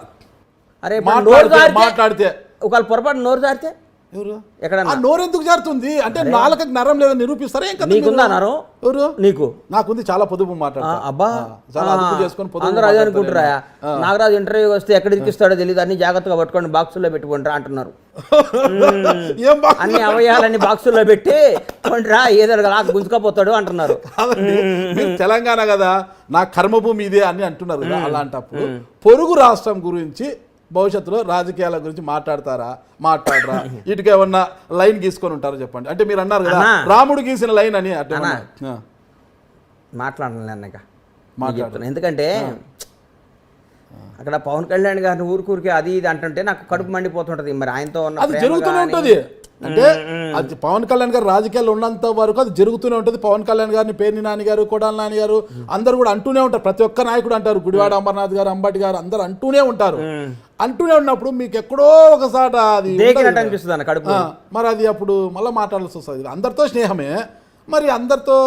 S3: అరే మాట్లాడితే ఒకవేళ పొరపాటు నోరు జారితే
S2: ఎవరు
S3: ఎక్కడన్నా?
S2: ఆ నోరు ఎందుకు జారుతుంది అంటే నాలుకకి నరం లేదని నిరూపిస్తారా? ఇంకా
S3: నీకుందా నరం?
S2: ఎవరు?
S3: నీకు?
S2: నాకుంది, చాలా పొదుపు మాట్లాడతా.
S3: అబ్బా,
S2: చాలా అదుపు చేసుకొని పొదుపు
S3: అందరూ అదే
S2: మాట్లాడతా
S3: అనుకుంటారా? నాగరాజు ఇంటర్వ్యూ వస్తే ఎక్కడ ఇరికిస్తాడో తెలియదు, అన్ని జాగ్రత్తగా పట్టుకొని బాక్సుల్లో పెట్టుకుంటారా అంటున్నారు.
S2: ఏం బా
S3: అన్ని అవయాలన్నీ బాక్సుల్లో పెట్టి కొండ్రా ఏదో నాకు గుంజుకపోతాడు అంటున్నారు.
S2: కాదండి, మీరు తెలంగాణ కదా, నా కర్మభూమి ఇదే అని అంటున్నారు కదా. అలాంటప్పుడు పొరుగు రాష్ట్రం గురించి భవిష్యత్తులో రాజకీయాల గురించి మాట్లాడరా? ఇటుక ఏమన్నా లైన్ గీసుకొని ఉంటారో చెప్పండి. అంటే మీరు అన్నారు కదా రాముడు గీసిన లైన్ అని, అట్లా
S3: మాట్లాడలేక మాట్లాడుతున్నాను. ఎందుకంటే అక్కడ పవన్ కళ్యాణ్ గారిని ఊరికే అది ఇది అంటుంటే నాకు కడుపు మండిపోతుంటది. మరి ఆయనతో ఉన్న
S2: అది జరుగుతూనే ఉంటుంది. అంటే అది పవన్ కళ్యాణ్ గారు రాజకీయాల్లో ఉన్నంత వరకు అది జరుగుతూనే ఉంటుంది. పవన్ కళ్యాణ్ గారిని పేర్ని నాని గారు, కొడాలి నాని గారు అందరూ కూడా అంటూనే ఉంటారు. ప్రతి ఒక్క నాయకుడు అంటారు, గుడివాడ అమర్నాథ్ గారు, అంబటి గారు అందరూ అంటూనే ఉంటారు. అంటూనే ఉన్నప్పుడు మీకు ఎక్కడో ఒకసారి అది
S3: అనిపిస్తుంది అన్న కడుపు.
S2: మరి అది అప్పుడు మళ్ళీ మాట్లాడాల్సి వస్తుంది. అందరితో స్నేహమే, మరి అందరితో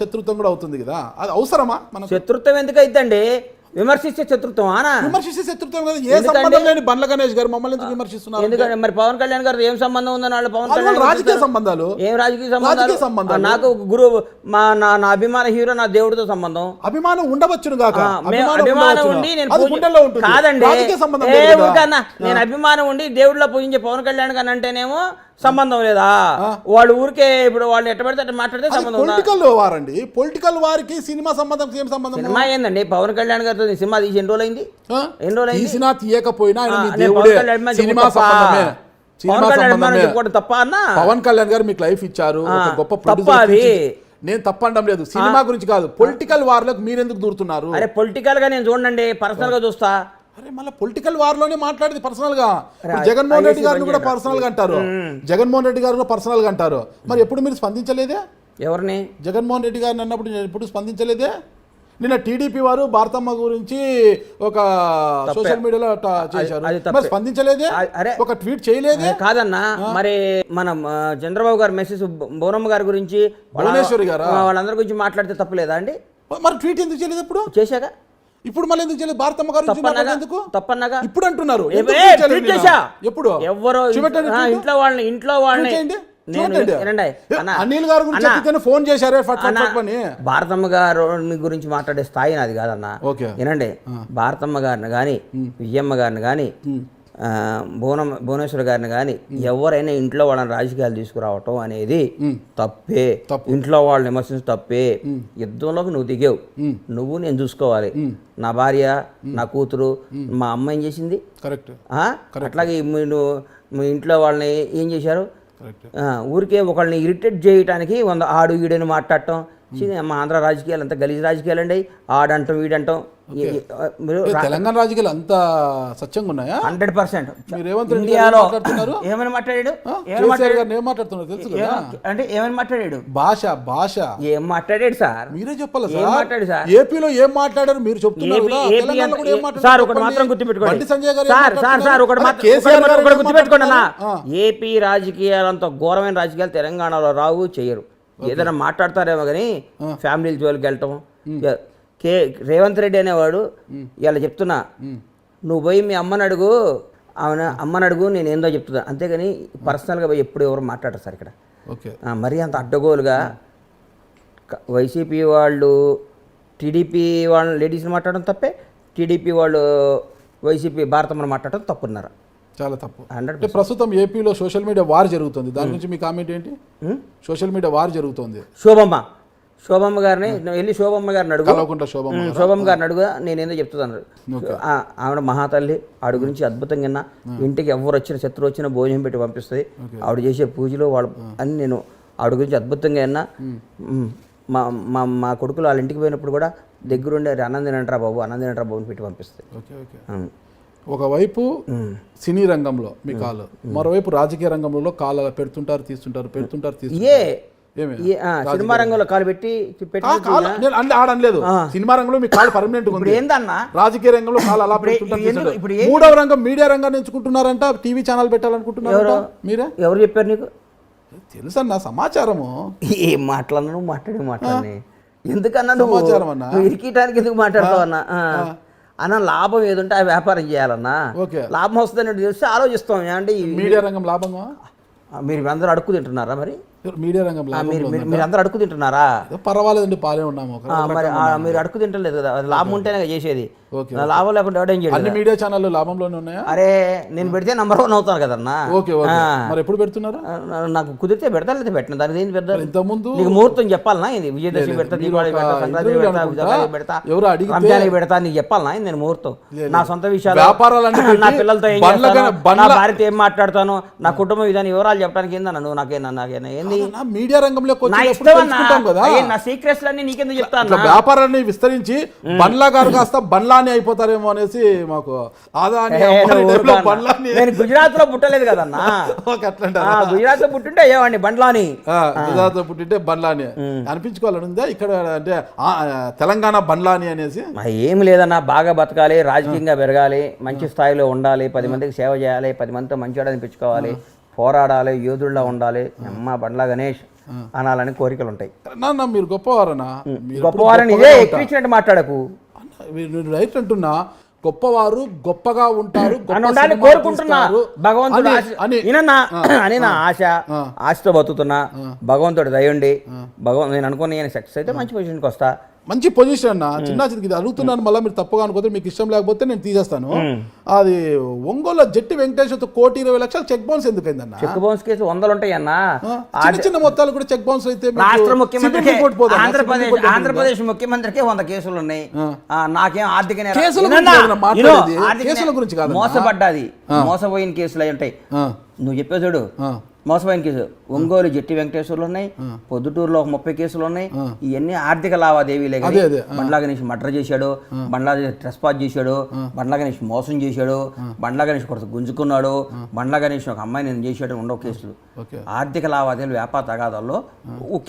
S2: శత్రుత్వం కూడా అవుతుంది కదా. అది అవసరమా? మన
S3: శత్రుత్వం ఎందుకు అయిద్దండి? విమర్శించే శత్రుత్వం ఆనా?
S2: విమర్శించే శత్రుత్వం కదా. ఏ సంబంధం లేని బండ్ల గణేష్ గారు మమ్మల్ని ఎందుకు విమర్శిస్తున్నారు?
S3: ఎందుకంటే మరి పవన్ కళ్యాణ్ గారు ఏం సంబంధం ఉందని వాళ్ళు పవన్ కళ్యాణ్
S2: రాజకీయ సంబంధాలు.
S3: ఏం రాజకీయ సంబంధాలు? నాకు గురువు నా అభిమాన హీరో నా దేవుడితో సంబంధం.
S2: అభిమానం ఉండవచ్చును కాక,
S3: అభిమానం ఉండి నేను కాదండి, నేను అభిమానం ఉండి దేవుడిలో పూజించే పవన్ కళ్యాణ్ గారు అంటేనేమో సంబంధం లేదా? వాళ్ళు ఊరికే ఇప్పుడు వాళ్ళు ఎట్ట పెడితే అట్లా మాట్లాడితే సంబంధం.
S2: పొలిటికల్ వారండి, పొలిటికల్ వారికి సినిమా సంబంధం ఏం సంబంధం?
S3: సినిమా ఏందండి? పవన్ కళ్యాణ్ గారితో సినిమా తీసి ఎన్ని రోజులు అయింది?
S2: తీసినా తీయకపోయినా
S3: తప్ప అన్న?
S2: పవన్ కళ్యాణ్ గారు మీకు లైఫ్ ఇచ్చారు, గొప్ప ప్రొడ్యూసర్. నేను తప్పనడం లేదు, సినిమా గురించి కాదు. పొలిటికల్ వార్లకు మీరెందుకు దూరుతున్నారు?
S3: అరే పొలిటికల్ గా నేను చూడండి, పర్సనల్ గా చూస్తా.
S2: అరే మళ్ళీ పొలిటికల్ వార్ లోనే మాట్లాడేది పర్సనల్ గా. జగన్మోహన్ రెడ్డి గారిని కూడా పర్సనల్ గా అంటారు, జగన్మోహన్ రెడ్డి గారిని పర్సనల్ గా అంటారు. మరి ఎప్పుడు మీరు స్పందించలేదే?
S3: ఎవరిని?
S2: జగన్మోహన్ రెడ్డి గారిని అన్నప్పుడు నేను ఎప్పుడు స్పందించలేదే? నిన్న టీడీపీ వారు భారతమ్మ గురించి ఒక సోషల్ మీడియాలో చేశారు, స్పందించలేదే? ఒక ట్వీట్ చేయలేదే?
S3: కాదన్నా, మరి మనం చంద్రబాబు గారు మెసేజ్ భువనమ్మ గారి గురించి,
S2: భువనేశ్వరి గారు
S3: వాళ్ళందరి గురించి మాట్లాడితే తప్పలేదా అండి?
S2: మరి ట్వీట్ ఎందుకు చేయలేదు? ఇప్పుడు చేశాక ఇప్పుడు మళ్ళీ ఎందుకు చేయలేదు? భారతమ్మ గారు
S3: తప్పన్నగా
S2: ఇప్పుడు అంటున్నారు. ఎప్పుడు
S3: ఎవరో ఇంట్లో వాళ్ళని
S2: అనిల్ గారు గురించి ఫోన్ చేశారే
S3: భారతమ్మ గారు గురించి మాట్లాడే స్థాయి నాది కాదన్న. ఏనండి, భారతమ్మ గారిని కానీ, విజయమ్మ గారిని కానీ, భువనేశ్వర్ గారిని కానీ ఎవరైనా ఇంట్లో వాళ్ళని రాజకీయాలు తీసుకురావటం అనేది తప్పే. ఇంట్లో వాళ్ళని విమర్శించడం తప్పే. యుద్ధంలోకి నువ్వు దిగావు, నువ్వు నేను చూసుకోవాలి. నా భార్య, నా కూతురు, మా అమ్మ ఏం చేసింది?
S2: కరెక్ట్.
S3: అట్లాగే మీ ఇంట్లో వాళ్ళని ఏం చేశారు? ఊరికే ఒకళ్ళని ఇరిటేట్ చేయడానికి ఆడు ఈడని మాట్లాడటం. మా ఆంధ్ర రాజకీయాలు అంతా గలీజ్ రాజకీయాలు అండి. ఆడంటాం వీడంటాం.
S2: తెలంగాణ రాజకీయాలు అంత సత్యంగా ఉన్నాయా?
S3: 100%.
S2: ఇండియాలో
S3: ఏమని మాట్లాడాడు? అంటే ఏమని మాట్లాడాడు?
S2: భాష
S3: ఏం మాట్లాడాడు సార్?
S2: మీరే చెప్పాలి సార్. ఏపీలో ఏం మాట్లాడారు మీరు చెప్తున్నారు.
S3: సార్ ఒకటి మాత్రం గుర్తుపెట్టుకోండి సార్, ఒకటి గుర్తుపెట్టుకోండి అన్న, ఏపీ రాజకీయాలంత ఘోరమైన రాజకీయాలు తెలంగాణలో రావు, చెయ్యరు. ఏదైనా మాట్లాడతారేమో కానీ ఫ్యామిలీ జోలికి వెళ్ళటం. రేవంత్ రెడ్డి అనేవాడు ఇలా చెప్తున్నా, నువ్వు పోయి మీ అమ్మని అడుగు, అమ్మని అడుగు, నేను ఏందో చెప్తున్నా. అంతేగాని పర్సనల్గా పోయి ఎప్పుడు ఎవరు మాట్లాడరు సార్ ఇక్కడ. మరీ అంత అడ్డగోలుగా వైసీపీ వాళ్ళు టీడీపీ వాళ్ళని లేడీస్ని మాట్లాడడం తప్పే, టీడీపీ వాళ్ళు వైసీపీ భారతమ్మని మాట్లాడడం తప్పున్నారు.
S2: చాలా తప్పు. అంటే ప్రస్తుతం ఏపీలో సోషల్ మీడియా వార్ జరుగుతుంది, దాని గురించి మీ కామెంట్ ఏంటి? సోషల్ మీడియా వార్ జరుగుతుంది.
S3: శోభమ్మ గారిని వెళ్ళి శోభమ్మ గారిని అడుగు, శోభమ్మ గారిని అడుగు, నేనేందో చెప్తున్నాను. ఆవిడ మహాతల్లి, ఆవిడ గురించి అద్భుతంగా విన్నా. ఇంటికి ఎవరు వచ్చిన శత్రువు వచ్చినా భోజనం పెట్టి పంపిస్తుంది. ఆవిడ చేసే పూజలు వాళ్ళు అని నేను ఆవిడ గురించి అద్భుతంగా విన్నా. మా కొడుకులు వాళ్ళ ఇంటికి పోయినప్పుడు కూడా దగ్గరుండే అన్నం తినంటారా బాబు అని పెట్టి పంపిస్తుంది.
S2: ఒకవైపు సినీ రంగంలో మీ కాలు, మరోవైపు రాజకీయ రంగంలో కాలు పెడుతుంటారు తీస్తుంటారు.
S3: సినిమా రంగంలో కాలు పెట్టి
S2: ఆడలేదు. సినిమా రంగంలో మీ కాలు పర్మనెంట్ ఉంది. ఏందన్నా రాజకీయ రంగంలో కాలు అలా పెడుతుంటారు. మూడవ రంగం మీడియా రంగాన్ని ఎంచుకుంటున్నారంట, టీవీ ఛానల్ పెట్టాలనుకుంటున్నారు. మీరే
S3: ఎవరు చెప్పారు నీకు?
S2: తెలుసన్నా సమాచారము.
S3: ఏం మాట్లాడినా నువ్వు మాట్లాడి ఎందుకన్నా నువ్వు ఇరికీయటానికి ఎందుకు మాట్లాడతావు అన్నా? అన్న లాభం ఏదుంటే ఆ వ్యాపారం చేయాలన్నా. లాభం వస్తుందని తెలిస్తే ఆలోచిస్తాం. అంటే
S2: మీడియా రంగం లాభంగా
S3: మీరు అందరూ అడుక్కు తింటున్నారా మరి?
S2: మీడియా రంగంలో
S3: మీరు అందరూ అడుక్కు తింటున్నారా?
S2: పర్వాలేదండి, బాగానే ఉన్నాము.
S3: మరి మీరు అడుక్కు తింటలేదు కదా, అది లాభం ఉంటేనే చేసేది. లాభం లేకుండా ఎవడేం చేయదు.
S2: అన్ని మీడియా ఛానళ్ళు లాభంలోనే ఉన్నాయా?
S3: అరే నేను పెడితే నంబర్ 1 అవుతాను కదన్నా.
S2: ఓకే, మరి ఎప్పుడు పెడుతున్నారు?
S3: నాకు కుదిరితే పెడతా, లేదా పెట్టిన దానికి ఏంటి పెద్ద
S2: ఇంతకుముందు
S3: నీకు ముహూర్తం చెప్పాలనా? ఇది విజయదశమి పెడతా, దీపావళి పెడతా, సంక్రాంతి పెడతా, ఉగాది పెడతా, రంజానికి పెడతా, నీకు చెప్పాలనా? నేను ముహూర్తం నా సొంత విషయాలు, నా పిల్లలతో ఏం చేస్తాను, నా భార్యతో ఏం మాట్లాడతాను, నా కుటుంబ విధానం వివరాలు చెప్పడానికి ఏందన్నా నువ్వు? నాకేనా ఏంది
S2: మీడియా రంగంలో
S3: నా ఇష్టం, నా సీక్రెట్స్ అన్ని నీకెందుకు చెప్తాను?
S2: వ్యాపారాన్ని విస్తరించి బండ్లా గారు కాస్త బండ్లాని అయిపోతారేమో అనేసి మాకు
S3: నేను గుజరాత్ లో పుట్టలేదు కదన్నా. గుజరాత్ లో పుట్టింటే అయ్యేవాడిని బండ్లాని.
S2: గుజరాత్ లో పుట్టింటే బండ్లాని అనిపించుకోవాలని ఉందా ఇక్కడ? అంటే తెలంగాణ బండ్లాని అనేసి
S3: ఏమి లేదన్నా. బాగా బతకాలి, రాజకీయంగా పెరగాలి, మంచి స్థాయిలో ఉండాలి, 10 మందికి సేవ చేయాలి, 10 మందితో మంచివాడు అనిపించుకోవాలి, పోరాడాలి, యోధుల్లా ఉండాలి, అమ్మ బండ్లా గణేష్ అనాలని కోరికలు ఉంటాయి.
S2: నాన్న మీరు గొప్పవారనా?
S3: గొప్పవారని ఇదే ఎక్కించినట్టు మాట్లాడకు.
S2: రైట్ అంటున్నా, గొప్పవారు గొప్పగా ఉంటారు
S3: కోరుకుంటున్నా. భగవంతుడు అని నా ఆశతో బతుకుతున్నా. భగవంతుడు దయండి. నేను అనుకుని నేను సక్సెస్ అయితే మంచి పొజిషన్కి వస్తా.
S2: మంచి పొజిషన్ అన్న. చిన్న ఇది అడుగుతున్నాను, మళ్ళీ మీరు తప్పుగా అనుకోతే, మీకు ఇష్టం లేకపోతే నేను తీసేస్తాను. అది ఒంగోలు జట్టి వెంకటేశ్వర 1,20,00,000 చెక్ బౌన్స్ ఎందుకైందన్న?
S3: చెక్ బౌన్స్ కేసు 100 ఉంటాయన్నా.
S2: చిన్న చిన్న మొత్తాలు కూడా చెక్ బౌన్స్ అయితే
S3: రాష్ట్ర ముఖ్యమంత్రి ఆంధ్రప్రదేశ్ ముఖ్యమంత్రికి 100 కేసులు ఉన్నాయి. నాకేం ఆర్థిక
S2: కేసుల గురించి కాదు,
S3: మోసపడ్డాది, మోసపోయిన కేసులు అయి ఉంటాయి. నువ్వు చెప్పే చూడు, మోసపోయిన కేసు ఒంగోలు జట్టి వెంకటేశ్వర్లు ఉన్నాయి, పొద్దుటూరులో 30 కేసులు ఉన్నాయి. ఇవన్నీ ఆర్థిక లావాదేవీలే. బండ్లా గణేష్ మర్డర్ చేశాడు, బండ్లా ట్రెస్పాస్ చేశాడు, బండ్లా గణేష్ మోసం చేశాడు, బండ్లా గణేష్ కొడుకు గుంజుకున్నాడు, బండ్లా గణేష్ ఒక అమ్మాయి నేను చేశాడు. ఉండవు కేసులు. ఆర్థిక లావాదేవీలు, వ్యాపార తగాదాల్లో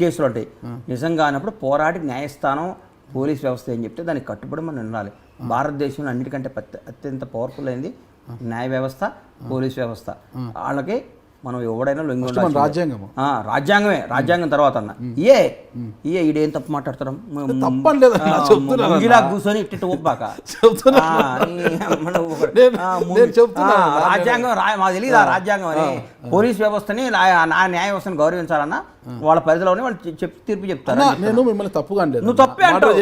S3: కేసులు ఉంటాయి. నిజంగా అన్నప్పుడు పోరాడి న్యాయస్థానం, పోలీస్ వ్యవస్థ ఏం చెప్తే దానికి కట్టుబడి మనం ఉండాలి. భారతదేశంలో అన్నిటికంటే అత్యంత పవర్ఫుల్ అయింది న్యాయ వ్యవస్థ, పోలీస్ వ్యవస్థ. వాళ్ళకి మనం ఎవడైనా లొంగి ఉండాలి. రాజ్యాంగమే. రాజ్యాంగం తర్వాత అన్న ఈడేం తప్పు మాట్లాడతాం? కూర్చొని ఇట్టు ఒప్పాక రాజ్యాంగం మాకు తెలియదు. రాజ్యాంగం అని పోలీస్ వ్యవస్థని, న్యాయ వ్యవస్థని గౌరవించాలన్నా వాళ్ళ పరిధిలోనే వాళ్ళు తీర్పు చెప్తారు.
S2: నేను మిమ్మల్ని తప్పుగా అనలేదు,
S3: నువ్వు తప్పే
S2: అంటావు.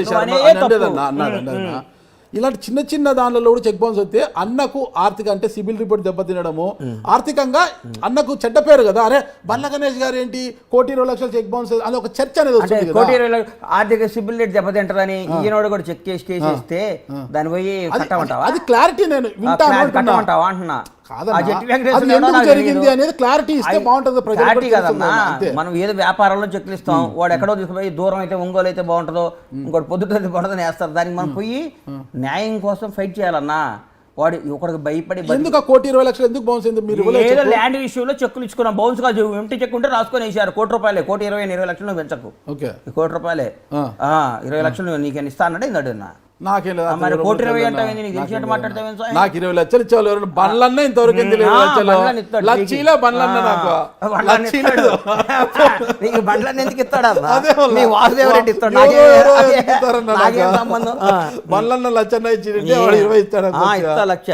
S2: ఇలాంటి చిన్న చిన్న దానిలో కూడా చెక్ బౌన్స్ వస్తే అన్నకు ఆర్థిక అంటే సిబిల్ రిపోర్ట్ దెబ్బతినడము, ఆర్థికంగా అన్నకు చెడ్డ పేరు కదా. అరే బండ్ల గణేష్ గారు ఏంటి 1,20,00,000 చెక్ బౌన్స్ అని ఒక చర్చ అనేది వస్తుంది.
S3: 1,20,00,000 ఆర్థిక సిబిల్ రేట్ దెబ్బతింటారని ఈయనోడు కూడా చెక్ కేసేస్తే దాన్ని పోయి కట్టమంటావా?
S2: అది క్లారిటీ నేను
S3: కట్టమంటావా అంటున్నా.
S2: జరిగింది అనేది క్లారిటీ ఇస్తే బాగుంటుంది.
S3: మనం ఏదో వ్యాపారంలో చెక్లు ఇస్తాం, వాడు ఎక్కడో తీసుకుపోయి దూరం అయితే ఒంగోలు అయితే బాగుంటుందో, ఇంకోటి పొద్దుటైతే బాగుంటుందని వేస్తారు. దానికి మనం పోయి న్యాయం కోసం ఫైట్ చేయాలన్నా. వాడు ఒకరికి భయపడి
S2: ఎందుకు 1,20,00,000 ఎందుకు బౌన్స్ అయింది? మీరు
S3: ఏదో ల్యాండ్ విషయంలో చెక్కులు ఇచ్చుకున్నాం, బౌన్స్ కాదు, ఎంటీ చెక్ ఉంటే రాసుకొని వేసారు. ₹1,20,000, 1,20,00,000 పెంచకు, ₹1,20,000, 20,00,000 నీకు ఇస్తా అన్నాడు. ఇందాడు
S2: నాకేం లేదు.
S3: మరి 1,20,000 అంటే నీకు తెలిసినట్టు మాట్లాడతావు.
S2: నాకు 20,00,000 ఇచ్చేవాళ్ళు బండ్లన్నా ఇంతవరకు 20,00,000 లక్షీలో బండ్లన్నా నాకు
S3: నీకు బండ్లన్నీ ఎందుకు ఇస్తాడా? వాసుదేవ రెడ్డి ఇస్తాడు, నాకేం సంబంధం?
S2: బండ్లన్నా లక్షన్న ఇచ్చి 20 ఇస్తాడు.
S3: ఇస్తా లక్ష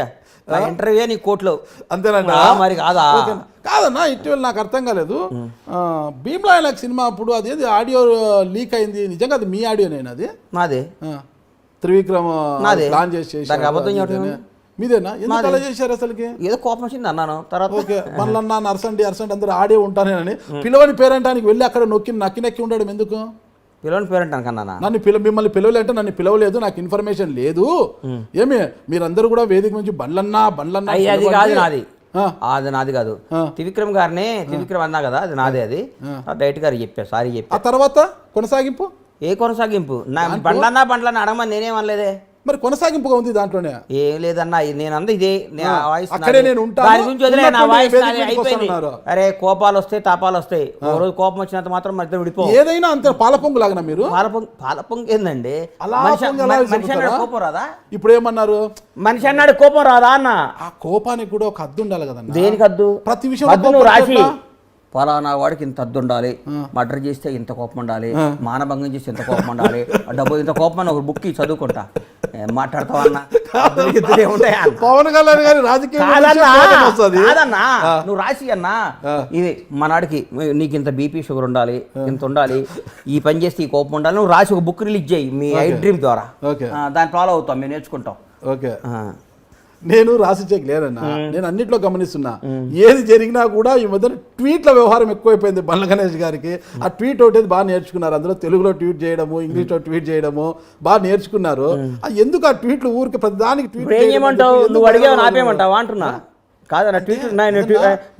S3: ఇంటర్వ్యూ నీ కోట్లు
S2: అంతేనండి.
S3: మరి
S2: కాదన్నా ఇటీవల నాకు అర్థం కాలేదు. భీమ్లా నాకు సినిమా అప్పుడు అదేది ఆడియో లీక్ అయింది, నిజంగా అది మీ ఆడియోనేనా? అది
S3: నాదే.
S2: త్రివిక్రమ్ ప్లాన్ చేసి మీదేనా? ఎందుకు అలా చేశారు? అసలుకి
S3: ఏదో కోపం వచ్చింది అన్నాను. తర్వాత
S2: ఓకే మళ్ళీ అరసండి అందరూ ఆడే ఉంటానేనని పిలవని పేరెంటానికి వెళ్ళి అక్కడ నక్కి ఉండడం ఎందుకు?
S3: పిలవని పేరెంటానికి అన్నా
S2: నన్ను మిమ్మల్ని పిలవలేంటే నన్ను పిలవలేదు, నాకు ఇన్ఫర్మేషన్ లేదు. ఏమి మీరందరూ కూడా వేదిక నుంచి బండ్లన్నా
S3: అది కాదు నాది, అది నాది కాదు. త్రివిక్రమ్ గారిని త్రివిక్రమ్ అన్నా కదా, అది నాదే. అది డైరెక్ట్ గారు చెప్పా, సారీ చెప్పా.
S2: ఆ తర్వాత కొనసాగింపు
S3: ఏ కొనసాగింపు? బండ్లన్నా అడగమని నేనేమనలేదే.
S2: మరి కొనసాగింపుగా ఉంది దాంట్లోనే.
S3: ఏం లేదన్నా, నేను అంద ఇదే
S2: అక్కడే నేను
S3: దాని గురించి వదిలే, నా వాయిస్ అయిపోయింది. అరే కోపాలు వస్తాయి, తాపాలు వస్తాయి. ఓ రోజు కోపం వచ్చినంత మాత్రం మధ్య విడిపో.
S2: ఏదైనా అంతే పాలపొంగు లాగా మీరు.
S3: పాలపొంగు ఏందండి? మనిషి అన్నాడు కోపం రాదా?
S2: ఇప్పుడు ఏమన్నారు?
S3: మనిషి అన్నాడు కోపం రాదా అన్న.
S2: ఆ కోపానికి కూడా ఒక హద్దు ఉండాలి కదా.
S3: దేనికి హద్దు?
S2: ప్రతి విషయం
S3: నువ్వు రాసి ఫలానా వాడికి ఇంత హద్దు ఉండాలి, మర్డర్ చేస్తే ఇంత కోపం ఉండాలి, మానభంగం చేస్తే ఇంత కోపం ఉండాలి, డబ్బు ఇంత కోపం అని ఒక బుక్ చదువుకుంటా. ఏం మాట్లాడతావన్నా ఉంటాయా అన్న?
S2: పవన్ కళ్యాణ్ గారి రాజకీయ
S3: కాదన్నా,
S2: వస్తుంది.
S3: కాదన్నా, నువ్వు రాసి అన్నా ఇది మనాడికి నీకు ఇంత బీపీ షుగర్ ఉండాలి, ఇంత ఉండాలి, ఈ పని చేస్తే ఈ కోపం ఉండాలి, నువ్వు రాసి ఒక బుక్ రిలీజ్ చేయి మీ ఐ డ్రీమ్ ద్వారా. దాన్ని ఫాలో అవుతాం, మేము నేర్చుకుంటాం.
S2: ఓకే, నేను రాసిచ్చేకి లేదన్నా, నేను అన్నిట్లో గమనిస్తున్నా. ఏది జరిగినా కూడా ఈ మధ్య ట్వీట్ల వ్యవహారం ఎక్కువైపోయింది బండ్ల గణేష్ గారికి. ఆ ట్వీట్ ఒకటి బాగా నేర్చుకున్నారు, అందులో తెలుగులో ట్వీట్ చేయడము, ఇంగ్లీష్లో ట్వీట్ చేయడము బాగా నేర్చుకున్నారు. ఎందుకు ఆ ట్వీట్లు ఊరికి ప్రతిదానికి ట్వీట్
S3: ఏమంటావు? నువ్వు అడిగావు నాపేమంటావా అంటున్నా. కాదన్న ట్వీట్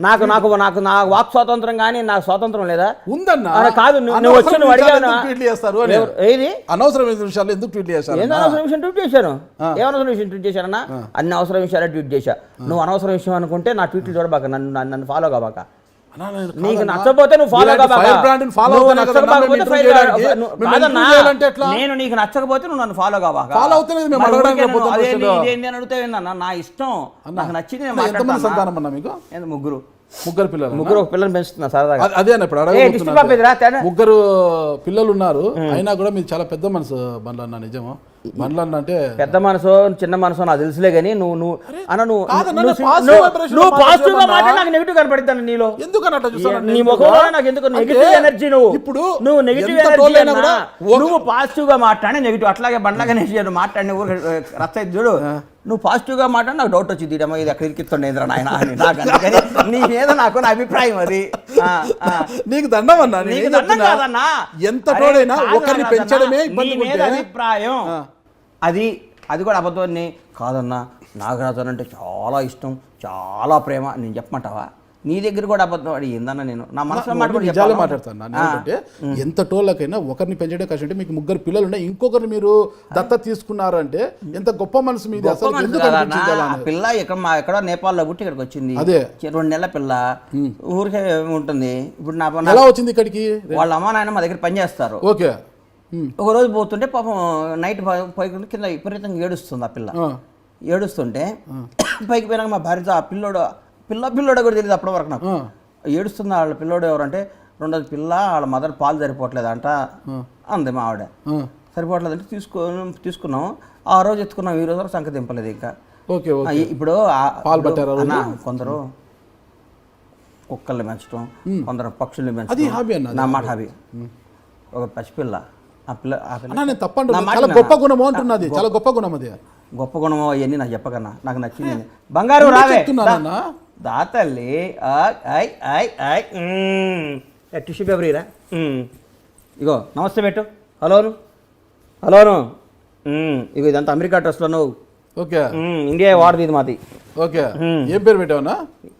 S3: నాకు నాకు నాకు నా వాక్ స్వాతంత్రం కానీ నాకు స్వాతంత్రం లేదా?
S2: ఉందన్నా.
S3: కాదు, నువ్వు వచ్చి నువ్వు అడిగావు
S2: ట్వీట్లు చేస్తారు
S3: ఏది
S2: అనవసరమైన విషయాలు ఎందుకు ట్వీట్ చేస్తారు?
S3: ఏదో అనవసరం విషయం ట్వీట్ చేశాను. ఏమనవసరం విషయం ట్వీట్ చేశానన్నా? అన్ని అవసరం విషయాలే ట్వీట్ చేశా. నువ్వు అనవసరం విషయం అనుకుంటే నా ట్వీట్లు చూడబాక, నన్ను ఫాలో కాబాక. నీకు నచ్చకపోతే నువ్వు ఫాలో కాబాక. నేను నీకు నచ్చకపోతే నువ్వు నన్ను ఫాలో కాబాక. ఇదేంటి అని అడిగితే నా ఇష్టం, నాకు నచ్చింది.
S2: ముగ్గురు పిల్లలు,
S3: ముగ్గురు ఒక పిల్లలు పెంచుతున్నా సరదాగా.
S2: అదే ఇప్పుడు ముగ్గురు పిల్లలు ఉన్నారు, అయినా కూడా మీరు చాలా పెద్ద మనసు బండ్లన్న. నిజమా? బండ్లన్న అంటే
S3: పెద్ద మనసు చిన్న మనసు నాకు తెలుసులే, కానీ నువ్వు పాజిటివ్ గా మాట్లాడి నాకు నెగిటివ్ కనపడుతాను నీలో. నీ ముఖంలో నాకు ఎందుకు నెగిటివ్ ఎనర్జీ? నువ్వు నెగిటివ్ ఎనర్జీ అన్నా, నువ్వు పాజిటివ్ గా మాట్లాడి నెగిటివ్. అట్లాగే బండ్ల గణేష్ మాట్లాడి రస్త చూడు, నువ్వు పాజిటివ్ గా మాట్లాడి నాకు డౌట్ వచ్చింది, ఇడమ్మా ఇది ఎక్కడ ఇరికిస్తుండేంద్రా నాయన అని. నాకు అందుకని నీ మీద నాకు నా అభిప్రాయం అది.
S2: నీకు దండం అన్నా,
S3: నీకు దండం కాదన్నా,
S2: ఎంత తోడైనా ఒకరిని పెంచడమే
S3: నీ మీద అభిప్రాయం అది. అది కూడా అబద్ధాన్ని కాదన్నా, నాగరాజన్ అంటే చాలా ఇష్టం, చాలా ప్రేమ. నేను చెప్పమంటావా? నీ దగ్గర కూడా అబద్ధం అడి ఏందన్నా? నేను నా మనసులో
S2: మాట్లాడతాను. ఎంత టోళ్ళకైనా ఒకరిని పెంచడం కష్టం. అంటే మీకు ముగ్గురు పిల్లలు ఉన్నాయి, ఇంకొకరిని మీరు దత్త తీసుకున్నారు అంటే ఎంత గొప్ప మనసు మీది.
S3: పిల్ల ఎక్కడో నేపాల్లో పుట్టి ఇక్కడికి వచ్చింది. అదే 2 నెలల పిల్ల, ఊరికే ఉంటుంది. ఇప్పుడు నా
S2: ఎలా వచ్చింది ఇక్కడికి?
S3: వాళ్ళ అమ్మ నాయన మా దగ్గర పని చేస్తారు.
S2: ఓకే,
S3: ఒక రోజు పోతుంటే పాపం నైట్ పైకి కింద విపరీతంగా ఏడుస్తుంది ఆ పిల్ల. ఏడుస్తుంటే పైకి పోయినాక మా భార్యతో ఆ పిల్లోడు కూడా తెలియదు అప్పటి వరకు నాకు. ఏడుస్తుంది వాళ్ళ పిల్లోడు ఎవరంటే, 2 పిల్ల వాళ్ళ మదర్ పాలు సరిపోవట్లేదంట అంది మా ఆవిడ. సరిపోవట్లేదంటే తీసుకున్నాం. ఆ రోజు ఎత్తుకున్నాం, ఈ రోజు వరకు సంఖ్య దింపలేదు ఇంకా. ఇప్పుడు కొందరు కుక్కల్ని పెంచడం, కొందరు పక్షుల్ని పెంచడం నా మాట హాబీ. ఒక పసిపిల్ల, ఆ పిల్ల
S2: గొప్ప గుణం అంటున్నది, చాలా గొప్ప గుణం. అది
S3: గొప్ప గుణమో అవన్నీ నాకు చెప్పకన్నా, నాకు నచ్చింది. బంగారు రావే దాతల్లి, టిష్యూ పేపర్ ఇరా. ఇగో నమస్తే పెట్టు. హలోను ఇగో ఇదంతా అమెరికా ట్రస్ట్లోను.
S2: ఓకే,
S3: ఇండియా వాడది ఇది మాది.
S2: ఓకే, ఏం పేరు పెట్టావన్నా?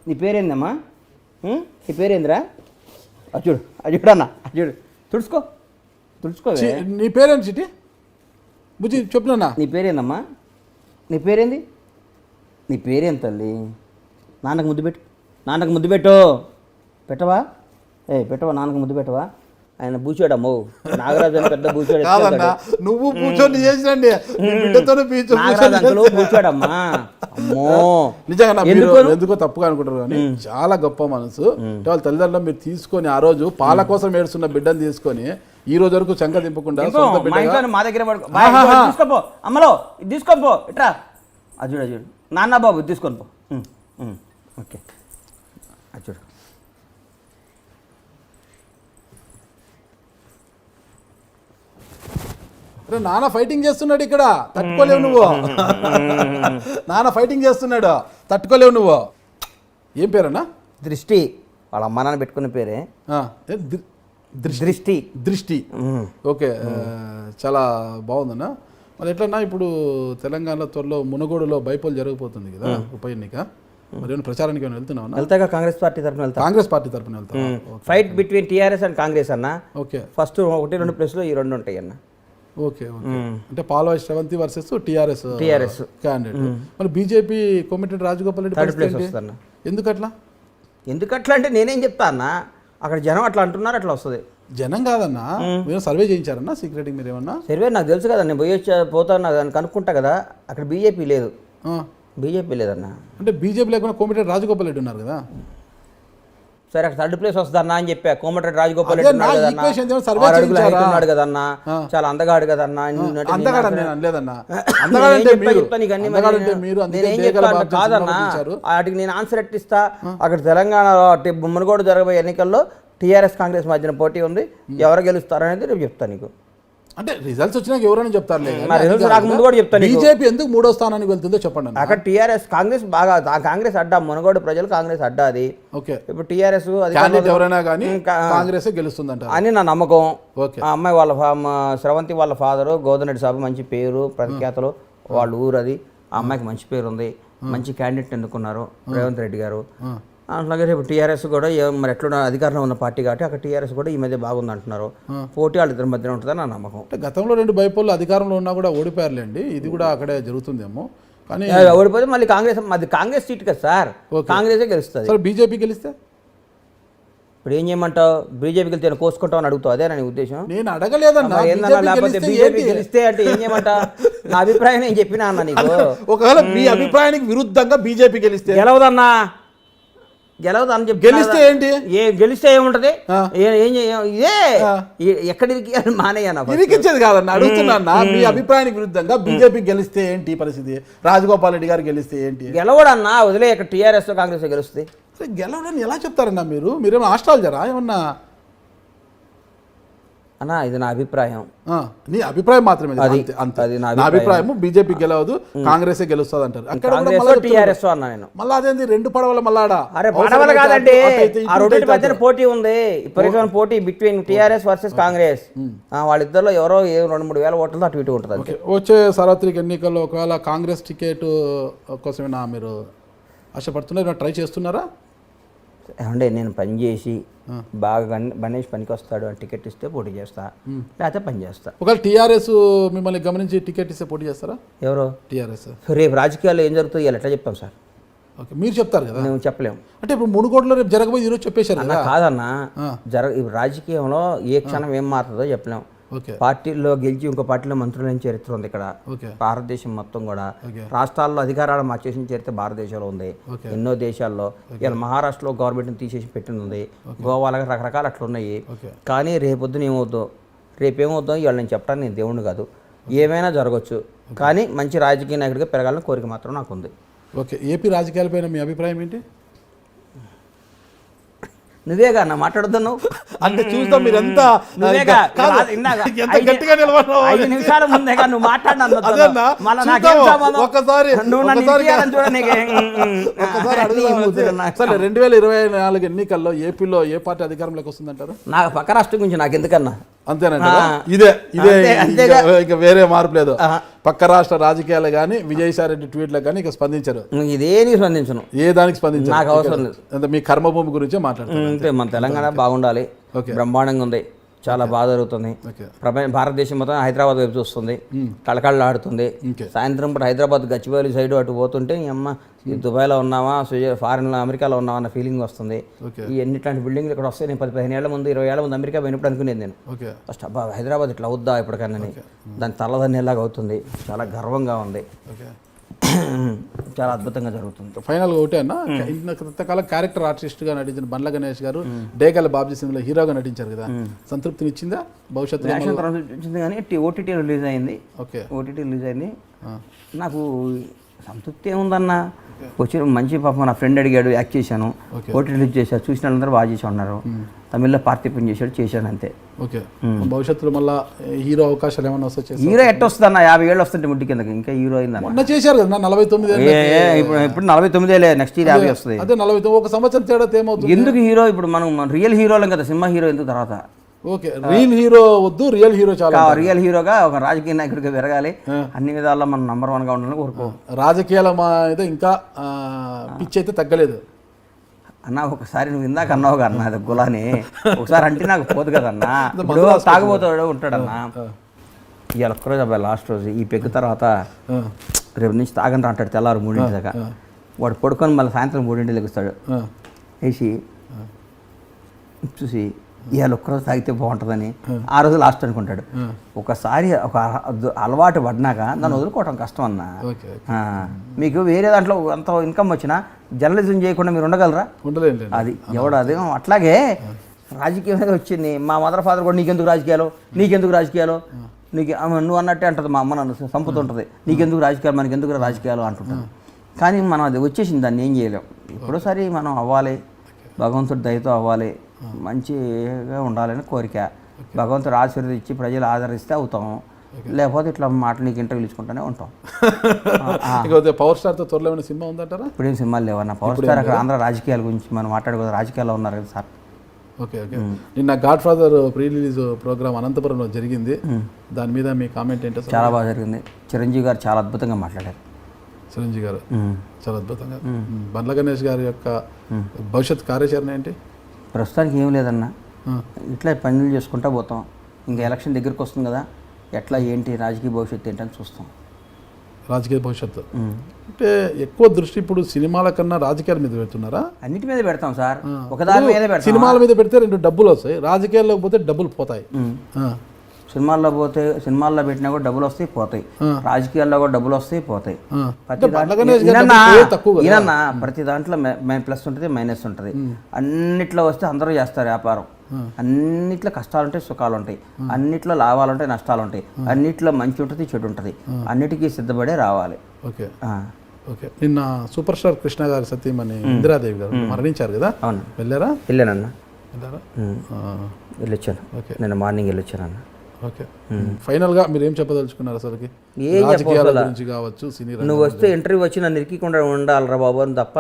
S3: నీ పేరేందమ్మా? నీ పేరేందిరా? చూడు అన్నా, చూడు, తుడుచుకో.
S2: నీ పేరేంటి చిటి? బుజ్జి చెప్పునా?
S3: నీ పేరేందమ్మా? నీ పేరేంది? నీ పేరేం తల్లి? నాన్నకు ముద్దు పెట్టు. పెట్టవా? పెట్టవా? నాన్నకు ముద్దు పెట్టవా? ఆయన బూచాడమ్మో, నాగరాజు అని పెద్ద బూచాడు.
S2: నువ్వు కూర్చొని చేసినండి,
S3: బూచాడమ్మా. అమ్మో
S2: నిజంగా ఎందుకో తప్పుగా అనుకుంటారు, కానీ చాలా గొప్ప మనసు. వాళ్ళ తల్లిదండ్రులు మీరు తీసుకొని ఆ రోజు పాల కోసం ఏడుస్తున్న బిడ్డను తీసుకొని ఈ రోజు వరకు చంక దింపకుండా
S3: మా దగ్గర తీసుకోపో, అమ్మలో తీసుకోపో, ఇట్రా. అజుడు నాన్న బాబు తీసుకొని పో. ఓకే, అజుడు
S2: నాన్న ఫైటింగ్ చేస్తున్నాడు ఇక్కడ, తట్టుకోలేవు నువ్వు. నాన్న ఫైటింగ్ చేస్తున్నాడు, తట్టుకోలేవు నువ్వు. ఏం పేరన్నా?
S3: దృష్టి. వాళ్ళ అమ్మ నాన్న పెట్టుకున్న పేరే దృష్టి.
S2: ఓకే, చాలా బాగుందన్నా. మరి ఎట్లన్నా ఇప్పుడు తెలంగాణలో త్వరలో మునగోడులో బైపోల్ జరగబోతుంది కదా, ఉప ఎన్నిక. మరి ప్రచారానికి ఏమైనా వెళ్తున్నావు?
S3: వెళ్తాగా, కాంగ్రెస్ పార్టీ తరఫున వెళ్తా. Fight between TRS and Congress అన్న. ఓకే, ఫస్ట్ 1-2 ప్లేస్లో ఈ 2 ఉంటాయి అన్న.
S2: ఓకే, అంటే Palvai Sravanthi versus TRS candidate. మరి బీజేపీ కొమ్మిటి రాజగోపాల్ రెడ్డి ఎందుకట్లా
S3: అంటే నేనేం చెప్తా అన్న, అక్కడ జనం అట్లా అంటున్నారు, అట్లా వస్తుంది.
S2: జనం కాదన్నా, మీరు సర్వే చేయించారన్నా సీక్రెట్? మీరు ఏమన్నా
S3: సర్వే నాకు తెలుసు కదా, నేను పోతాను దాన్ని కనుక్కుంటా కదా. అక్కడ బీజేపీ లేదన్నా.
S2: అంటే బీజేపీ లేకుండా కోమిటి రాజగోపాల్ రెడ్డి ఉన్నారు కదా.
S3: సరే అక్కడ థర్డ్ ప్లేస్ వస్తుందన్నా అని చెప్పా. కోమటిరెడ్డి రాజగోపాల్
S2: అదే నా ఈక్వేషన్ ఏమో సర్వే చేయించారా?
S3: ఉన్నాడు కదన్నా, చాలా అందగాడు కదన్నా.
S2: అందగాడు నేను అనలేదన్నా. అందగాడంటే మీరు, అందగాడంటే మీరు, అందుకే దేగల బాబు
S3: కాదన్నా, వాటికి నేను ఆన్సర్ ఎట్టిస్తా. అక్కడ తెలంగాణ మునుగోడు జరగబోయే ఎన్నికల్లో టీఆర్ఎస్ కాంగ్రెస్ మధ్యన పోటీ ఉంది, ఎవరు గెలుస్తారనేది రేపు చెప్తాను నీకు.
S2: అంటే రిజల్ట్స్ వచ్చినాక ఎవరైనా చెప్తారు.
S3: రిజల్ట్స్ రాకముందు కూడా చెప్తాను.
S2: బీజేపీ ఎందుకు 3వ స్థానానికి వెళ్తుందో చెప్పండి.
S3: అక్కడ టీఆర్ఎస్ కాంగ్రెస్ బాగా, కాంగ్రెస్ అడ్డా, మునుగోడు ప్రజలు కాంగ్రెస్ అడ్డా అది.
S2: ఓకే,
S3: ఇప్పుడు టీఆర్ఎస్
S2: ఎవరైనా కానీ కాంగ్రెస్ గెలుస్తుందంట
S3: అని నా నమ్మకం.
S2: ఓకే,
S3: ఆ అమ్మాయి వాళ్ళ స్రవంతి వాళ్ళ ఫాదరు గోదరెడ్డి సాబు, మంచి పేరు ప్రఖ్యాతలు, వాళ్ళ ఊరు అది. ఆ అమ్మాయికి మంచి పేరు ఉంది, మంచి క్యాండిడేట్ ఎన్నుకున్నారు రేవంత్ రెడ్డి గారు. అట్లాగే రేపు టీఆర్ఎస్ కూడా మరి ఎట్లా అధికారంలో ఉన్న పార్టీ కాబట్టి అక్కడ టీఆర్ఎస్ కూడా ఈ మధ్య బాగుంది అంటున్నారు. పోటీ వాళ్ళిద్దరి మధ్యన ఉంటుందని నా నమ్మకం.
S2: అంటే గతంలో 2 బైపోళ్ళు అధికారంలో ఉన్నా కూడా ఓడిపోయారులేండి, ఇది కూడా అక్కడే జరుగుతుందేమో. కానీ
S3: ఓడిపోతే మళ్ళీ కాంగ్రెస్, అది కాంగ్రెస్ సీట్ కదా సార్, కాంగ్రెసే గెలుస్తుంది.
S2: సార్ బీజేపీ గెలిస్తే
S3: ఇప్పుడు ఏం చేయమంటావు? బీజేపీ గెలిస్తే కోసుకుంటావు అని అడుగుతావు, అదే నా ఉద్దేశం.
S2: నేను అడగలేదన్నా.
S3: లేకపోతే బీజేపీ గెలిస్తే అంటే ఏం చేయమంటా? నా అభిప్రాయం నేను చెప్పినా అన్న నీకు.
S2: ఒకవేళ మీ అభిప్రాయానికి విరుద్ధంగా బీజేపీ గెలిస్తే
S3: గెలవదన్నా, గెలవదు అని చెప్పి
S2: గెలిస్తే ఏంటి?
S3: గెలిస్తే ఏముంటది? ఇదే ఎక్కడికి మానేయన్నా,
S2: ఇరికించేది కాదన్న, అడుగుతున్నా. మీ అభిప్రాయానికి విరుద్ధంగా బీజేపీ గెలిస్తే ఏంటి పరిస్థితి? రాజగోపాల్ రెడ్డి గారు గెలిస్తే ఏంటి?
S3: గెలవడన్నా, వదిలే. ఇక్కడ టీఆర్ఎస్ కాంగ్రెస్ గెలుస్తుంది.
S2: గెలవడని ఎలా చెప్తారన్నా మీరు? మీరేమో ఆస్ట్రాలజరా ఏమన్నా?
S3: అన్నా ఇది నా అభిప్రాయం.
S2: నీ అభిప్రాయం మాత్రమే. నా అభిప్రాయం బీజేపీ గెలవదు, కాంగ్రెస్ గెలుస్తుంది అంటారు. మళ్ళీ అదేంది 2 పడవల మళ్ళాడా?
S3: అరే పడవలు కాదండి, ఆ రెండింటి మధ్యన పోటీ ఉంది. ఇప్పుడు పోటీ బిట్వీన్ టీఆర్ఎస్ వర్సెస్ కాంగ్రెస్. వాళ్ళిద్దరిలో ఎవరో 2-3 వేల ఓట్లతో అటు ఇటు ఉంటుంది.
S2: వచ్చే సార్వత్రిక ఎన్నికల్లో ఒకవేళ కాంగ్రెస్ టికెట్ కోసమేనా మీరు ఆశపడుతున్నారు, ట్రై చేస్తున్నారా?
S3: అంటే నేను పనిచేసి బాగా గణేష్ పనికి వస్తాడు అని టికెట్ ఇస్తే పోటీ చేస్తా, లేకపోతే పని చేస్తా.
S2: ఒకవేళ టీఆర్ఎస్ మిమ్మల్ని గమనించి టికెట్ ఇస్తే పోటీ చేస్తారా?
S3: ఎవరు?
S2: టీఆర్ఎస్.
S3: రేపు రాజకీయాల్లో ఏం జరుగుతుందో ఇలా ఎట్లా చెప్తాం సార్?
S2: ఓకే, మీరు చెప్తారు కదా,
S3: మేము చెప్పలేము.
S2: అంటే ఇప్పుడు మునుగోడులో రేపు జరగబోయి ఈరోజు చెప్పేశారు
S3: అన్న. కాదన్నా, రాజకీయంలో ఏ క్షణం ఏం మారుతుందో చెప్పలేము. పార్టీల్లో గెలిచి ఇంకో పార్టీలో మంత్రులైన చరిత్ర ఉంది ఇక్కడ భారతదేశం మొత్తం కూడా. రాష్ట్రాల్లో అధికారాలు మార్చేసిన చరిత్ర భారతదేశంలో ఉంది ఎన్నో దేశాల్లో. ఇలా మహారాష్ట్రలో గవర్నమెంట్ని తీసేసి పెట్టింది, గోవాలో రకరకాలు అట్లా ఉన్నాయి. కానీ రేపొద్దున ఏమవుద్దో, రేపేమవుద్దో ఇవాళ నేను చెప్పడానికి నేను దేవుణ్ణి కాదు, ఏమైనా జరగవచ్చు. కానీ మంచి రాజకీయ నాయకుడిగా పెరగాలని కోరిక మాత్రం నాకు ఉంది.
S2: ఓకే, ఏపీ రాజకీయాలపైన మీ అభిప్రాయం ఏంటి?
S3: నువ్వేగా అన్న మాట్లాడుతున్నావు
S2: అంటే చూస్తాం మీరు ఎంత
S3: 5 నిమిషాల ముందేగా నువ్వు మాట్లాడినా.
S2: ఒకసారి 2024 ఎన్నికల్లో ఏపీలో ఏ పార్టీ అధికారంలోకి వస్తుందంటారు?
S3: నాకు పక్క రాష్ట్రం గురించి నాకు ఎందుకన్నా,
S2: అంతేనండి. ఇదే ఇక వేరే మార్పు లేదు. పక్క రాష్ట్ర రాజకీయాలు కానీ విజయసాయిరెడ్డి ట్వీట్లకు కానీ ఇక స్పందించారు.
S3: ఇదేనికి స్పందించను,
S2: ఏ దానికి స్పందించారు?
S3: నాకు అవసరం లేదు.
S2: మీ కర్మభూమి గురించే మాట్లాడుతున్నారు.
S3: మన తెలంగాణ బాగుండాలి, బ్రహ్మాండంగా ఉంది, చాలా బాగా జరుగుతుంది. భారతదేశం మొత్తం హైదరాబాద్ వైపు చూస్తుంది, కళకళ ఆడుతుంది. సాయంత్రం పూట హైదరాబాద్ గచ్చిబౌలి సైడ్ అటు పోతుంటే ఈ అమ్మ దుబాయ్లో ఉన్నావా, ఫారెన్లో అమెరికాలో ఉన్నావా అన్న ఫీలింగ్ వస్తుంది. ఈ ఎన్నిట్లాంటి బిల్డింగ్లు ఇక్కడ వస్తాయి. నేను 15 ఏళ్ల ముందు 20 ఏళ్ల ముందు అమెరికా పోయినప్పుడు అనుకునేది నేను ఫస్ట్, అబ్బా హైదరాబాద్ ఇట్లా అవుద్దా ఇప్పటికన్నా, దాని తలదన్నేలాగా అవుతుంది. చాలా గర్వంగా ఉంది, చాలా అద్భుతంగా జరుగుతుంది.
S2: ఫైనల్గా ఒకటే అన్న, ఇంతకాలం క్యారెక్టర్ ఆర్టిస్ట్గా నటించిన బండ్ల గణేష్ గారు డేగల బాబ్జీ సినిమాలో హీరోగా నటించారు కదా, సంతృప్తిని ఇచ్చిందా? భవిష్యత్తులో
S3: వచ్చింది కానీ ఓటీటీ రిలీజ్ అయింది.
S2: ఓకే,
S3: ఓటీటీ రిలీజ్ అయింది. నాకు సంతృప్తి ఏముందన్న, వచ్చి మంచి పాపం నా ఫ్రెండ్ అడిగాడు, యాక్ట్ చేశాను, ఓటీటీ రిలీజ్ చేశాను, చూసిన వాళ్ళందరూ బాగా చేసి ఉన్నారు. తమిళ్లో పార్టిసిపేట్ చేశాను అంతే.
S2: ఓకే, భవిష్యత్తులో మళ్ళీ హీరో అవకాశాలు ఏమన్నా వస్తాయి?
S3: హీరో ఎట్ట వస్తుందన్న, 50 ఏళ్ళు వస్తుంటే ముడ్డి కిందకి, ఇంకా హీరో అయిందన్న
S2: చేశారు కదా 49.
S3: ఇప్పుడు 49 నెక్స్ట్ ఇయర్ 50 వస్తుంది.
S2: అదే 49, ఒక సంవత్సరం తేడా ఏమవుతుంది?
S3: ఎందుకు హీరో ఇప్పుడు మనం రియల్ హీరోలం కదా, సినిమా హీరో ఎందుకు తర్వాత?
S2: ఓకే, రియల్ హీరో వద్దు, రియల్ హీరో చాలా,
S3: రియల్ హీరోగా ఒక రాజకీయ నాయకుడిగా పెరగాలి, అన్ని విధాల్లో మనం నంబర్ 1గా ఉండాలని కోరుకో.
S2: రాజకీయాల మీద ఇంకా పిచ్చి అయితే తగ్గలేదు
S3: అన్న. ఒకసారి నువ్వు ఇందాక అన్నావు కదా అన్న, అది గులాని ఒకసారి అంటే నాకు పోదు కదన్నా. ఇప్పుడు తాగుబోతాడు ఉంటాడన్నా, ఇవాళ ఒక్కరోజు అబ్బాయి లాస్ట్ రోజు ఈ పెగ్గు తర్వాత రేపు నుంచి తాగండి అంటాడు తెల్లారు 3 దాకా. వాడు పడుకొని మళ్ళీ సాయంత్రం 3 లెగుస్తాడు, వేసి చూసి ఇవాళ ఒక్కరోజు తాగితే బాగుంటుందని ఆ రోజు లాస్ట్ అనుకుంటాడు. ఒకసారి ఒక అలవాటు పడినాక దాన్ని వదులుకోవటం కష్టం అన్న. మీకు వేరే దాంట్లో అంత ఇన్కమ్ వచ్చినా జర్నలిజం చేయకుండా మీరు ఉండగలరా?
S2: ఉండలేదు.
S3: అది ఎవడు అదే అట్లాగే రాజకీయం మీద వచ్చింది. మా మదర్ ఫాదర్ కూడా నీకెందుకు రాజకీయాలు నీకు నువ్వు అన్నట్టే అంటుంది మా అమ్మ, నన్ను సంపుతుంటుంది. నీకెందుకు రాజకీయాలు, మనకెందుకు రాజకీయాలు అంటుంటుంది. కానీ మనం అది వచ్చేసింది, దాన్ని ఏం చేయలేం. ఇప్పుడోసారి మనం అవ్వాలి, భగవంతుడి దయతో అవ్వాలి, మంచిగా ఉండాలని కోరిక. భగవంతుడు ఆశీర్వదించి ప్రజలు ఆదరిస్తే అవుతాం, లేకపోతే ఇట్లా మాటలు నీకు ఇంటర్వ్యూలు ఇచ్చుకుంటూనే ఉంటాం.
S2: పవర్ స్టార్తో త్వరలో ఏమైనా సినిమా ఉందంటారా?
S3: ఇప్పుడేం సినిమాలు లేవన్నా. పవర్ స్టార్ అక్కడ ఆంధ్ర రాజకీయాల గురించి మనం మాట్లాడుకోవాలి, రాజకీయాల్లో ఉన్నారు కదా సార్.
S2: ఓకే. నిన్న Godfather pre release program అనంతపురంలో జరిగింది, దాని మీద మీ కామెంట్ ఏంటో?
S3: చాలా బాగా జరిగింది. చిరంజీవి గారు చాలా అద్భుతంగా మాట్లాడారు.
S2: చిరంజీవి గారు చాలా అద్భుతంగా. బండ్ల గణేష్ గారి యొక్క భవిష్యత్ కార్యాచరణ ఏంటి?
S3: ప్రస్తుతానికి ఏం లేదన్నా, ఇట్లా పనులు చేసుకుంటా పోతాం. ఇంకా ఎలక్షన్ దగ్గరికి వస్తుంది కదా, ఎట్లా ఏంటి రాజకీయ భవిష్యత్తు ఏంటని చూస్తాం.
S2: రాజకీయ భవిష్యత్తు అంటే ఎక్కువ దృష్టి ఇప్పుడు సినిమాల కన్నా రాజకీయాల మీద పెడుతున్నారా?
S3: అన్నిటి మీద పెడతాం సార్, ఒకదాని మీద పెడతాం.
S2: సినిమాల మీద పెడితే 2 డబ్బులు వస్తాయి, రాజకీయాల్లోకి పోతే డబ్బులు పోతాయి.
S3: సినిమాల్లో పెట్టినా కూడా డబ్బులు వస్తాయి పోతాయి, రాజకీయాల్లో కూడా డబ్బులు వస్తాయి పోతాయి. ప్రతి దాంట్లో ప్లస్ ఉంటుంది, మైనస్ ఉంటుంది. అన్నిట్లో వస్తే అందరూ చేస్తారు వ్యాపారం. అన్నిట్లో కష్టాలు ఉంటాయి, సుఖాలు ఉంటాయి. అన్నిట్లో లాభాలు ఉంటాయి, నష్టాలు ఉంటాయి. అన్నిట్లో మంచి ఉంటుంది, చెడు ఉంటుంది. అన్నిటికీ సిద్ధపడే రావాలి.
S2: ఓకే. ఓకే. నిన్న సూపర్ స్టార్ కృష్ణ గారి సతీమణి ఇందిరాదేవి గారు మరణించారు కదా?
S3: అవును.
S2: వెళ్ళారా?
S3: వెళ్ళానన్నా,
S2: వెళ్ళొచ్చాను.
S3: ఓకే. నిన్న మార్నింగ్ వెళ్ళొచ్చానన్నా.
S2: ఓకే. ఫైనల్ గా మీరు ఏం చెప్పదలుచుకున్నారు అసలుకి? కావచ్చు,
S3: నువ్వు వస్తే ఇంటర్వ్యూ వచ్చి నన్ను ఇరికికుండా ఉండాలరా బాబు అని తప్ప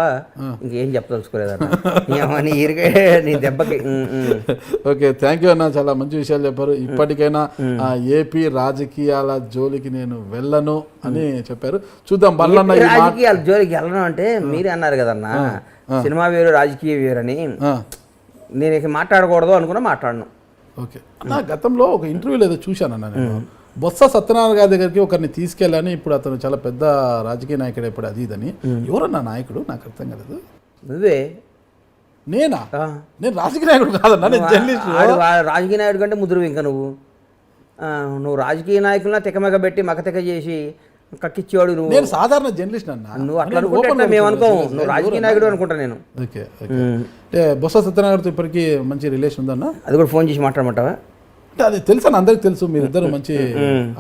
S3: ఇంకేం చెప్పదలుచుకోలేదన్న. నీ దెబ్బకి.
S2: ఓకే, థ్యాంక్ యూ అన్న, చాలా మంచి విషయాలు చెప్పారు. ఇప్పటికైనా ఏపీ రాజకీయాల జోలికి నేను వెళ్ళను అని చెప్పారు. చూద్దాం.
S3: రాజకీయాల జోలికి వెళ్ళను అంటే మీరే అన్నారు కదన్నా, సినిమా వేరు రాజకీయ వేరు అని. నేను ఇక మాట్లాడకూడదు అనుకున్నా, మాట్లాడను.
S2: ఓకే అన్న, గతంలో ఒక ఇంటర్వ్యూలో ఏదో చూశానన్న నేను, బొత్స సత్యనారాయణ గారి దగ్గరికి ఒకరిని తీసుకెళ్ళని, ఇప్పుడు అతను చాలా పెద్ద రాజకీయ నాయకుడు ఇప్పుడు అది ఇదని. ఎవరన్నా నాయకుడు? నాకు అర్థం కాలేదు.
S3: నువ్వే.
S2: నేనా? నేను రాజకీయ నాయకుడు కాదన్నా, నేను జర్నలిస్ట్.
S3: రాజకీయ నాయకుడు కంటే ముదురు ఇంకా నువ్వు రాజకీయ నాయకులను తెకమెగ పెట్టి మకతెక చేసి కక్కిచ్చేవాడు నువ్వు.
S2: నేను సాధారణ జర్నలిస్ట్ అన్న.
S3: నువ్వు అట్లా అనుకుంటా, మేము అనుకోము. నువ్వు రాజకీయ నాయకుడు అనుకుంటా నేను.
S2: ఓకే. అంటే బొత్స సత్యనారాయణ గారితో ఇప్పటికీ మంచి రిలేషన్ ఉందన్న?
S3: అది కూడా ఫోన్ చేసి మాట్లాడమంటావా?
S2: అంటే అది తెలుసు అని అందరికి తెలుసు, మీరిద్దరు మంచి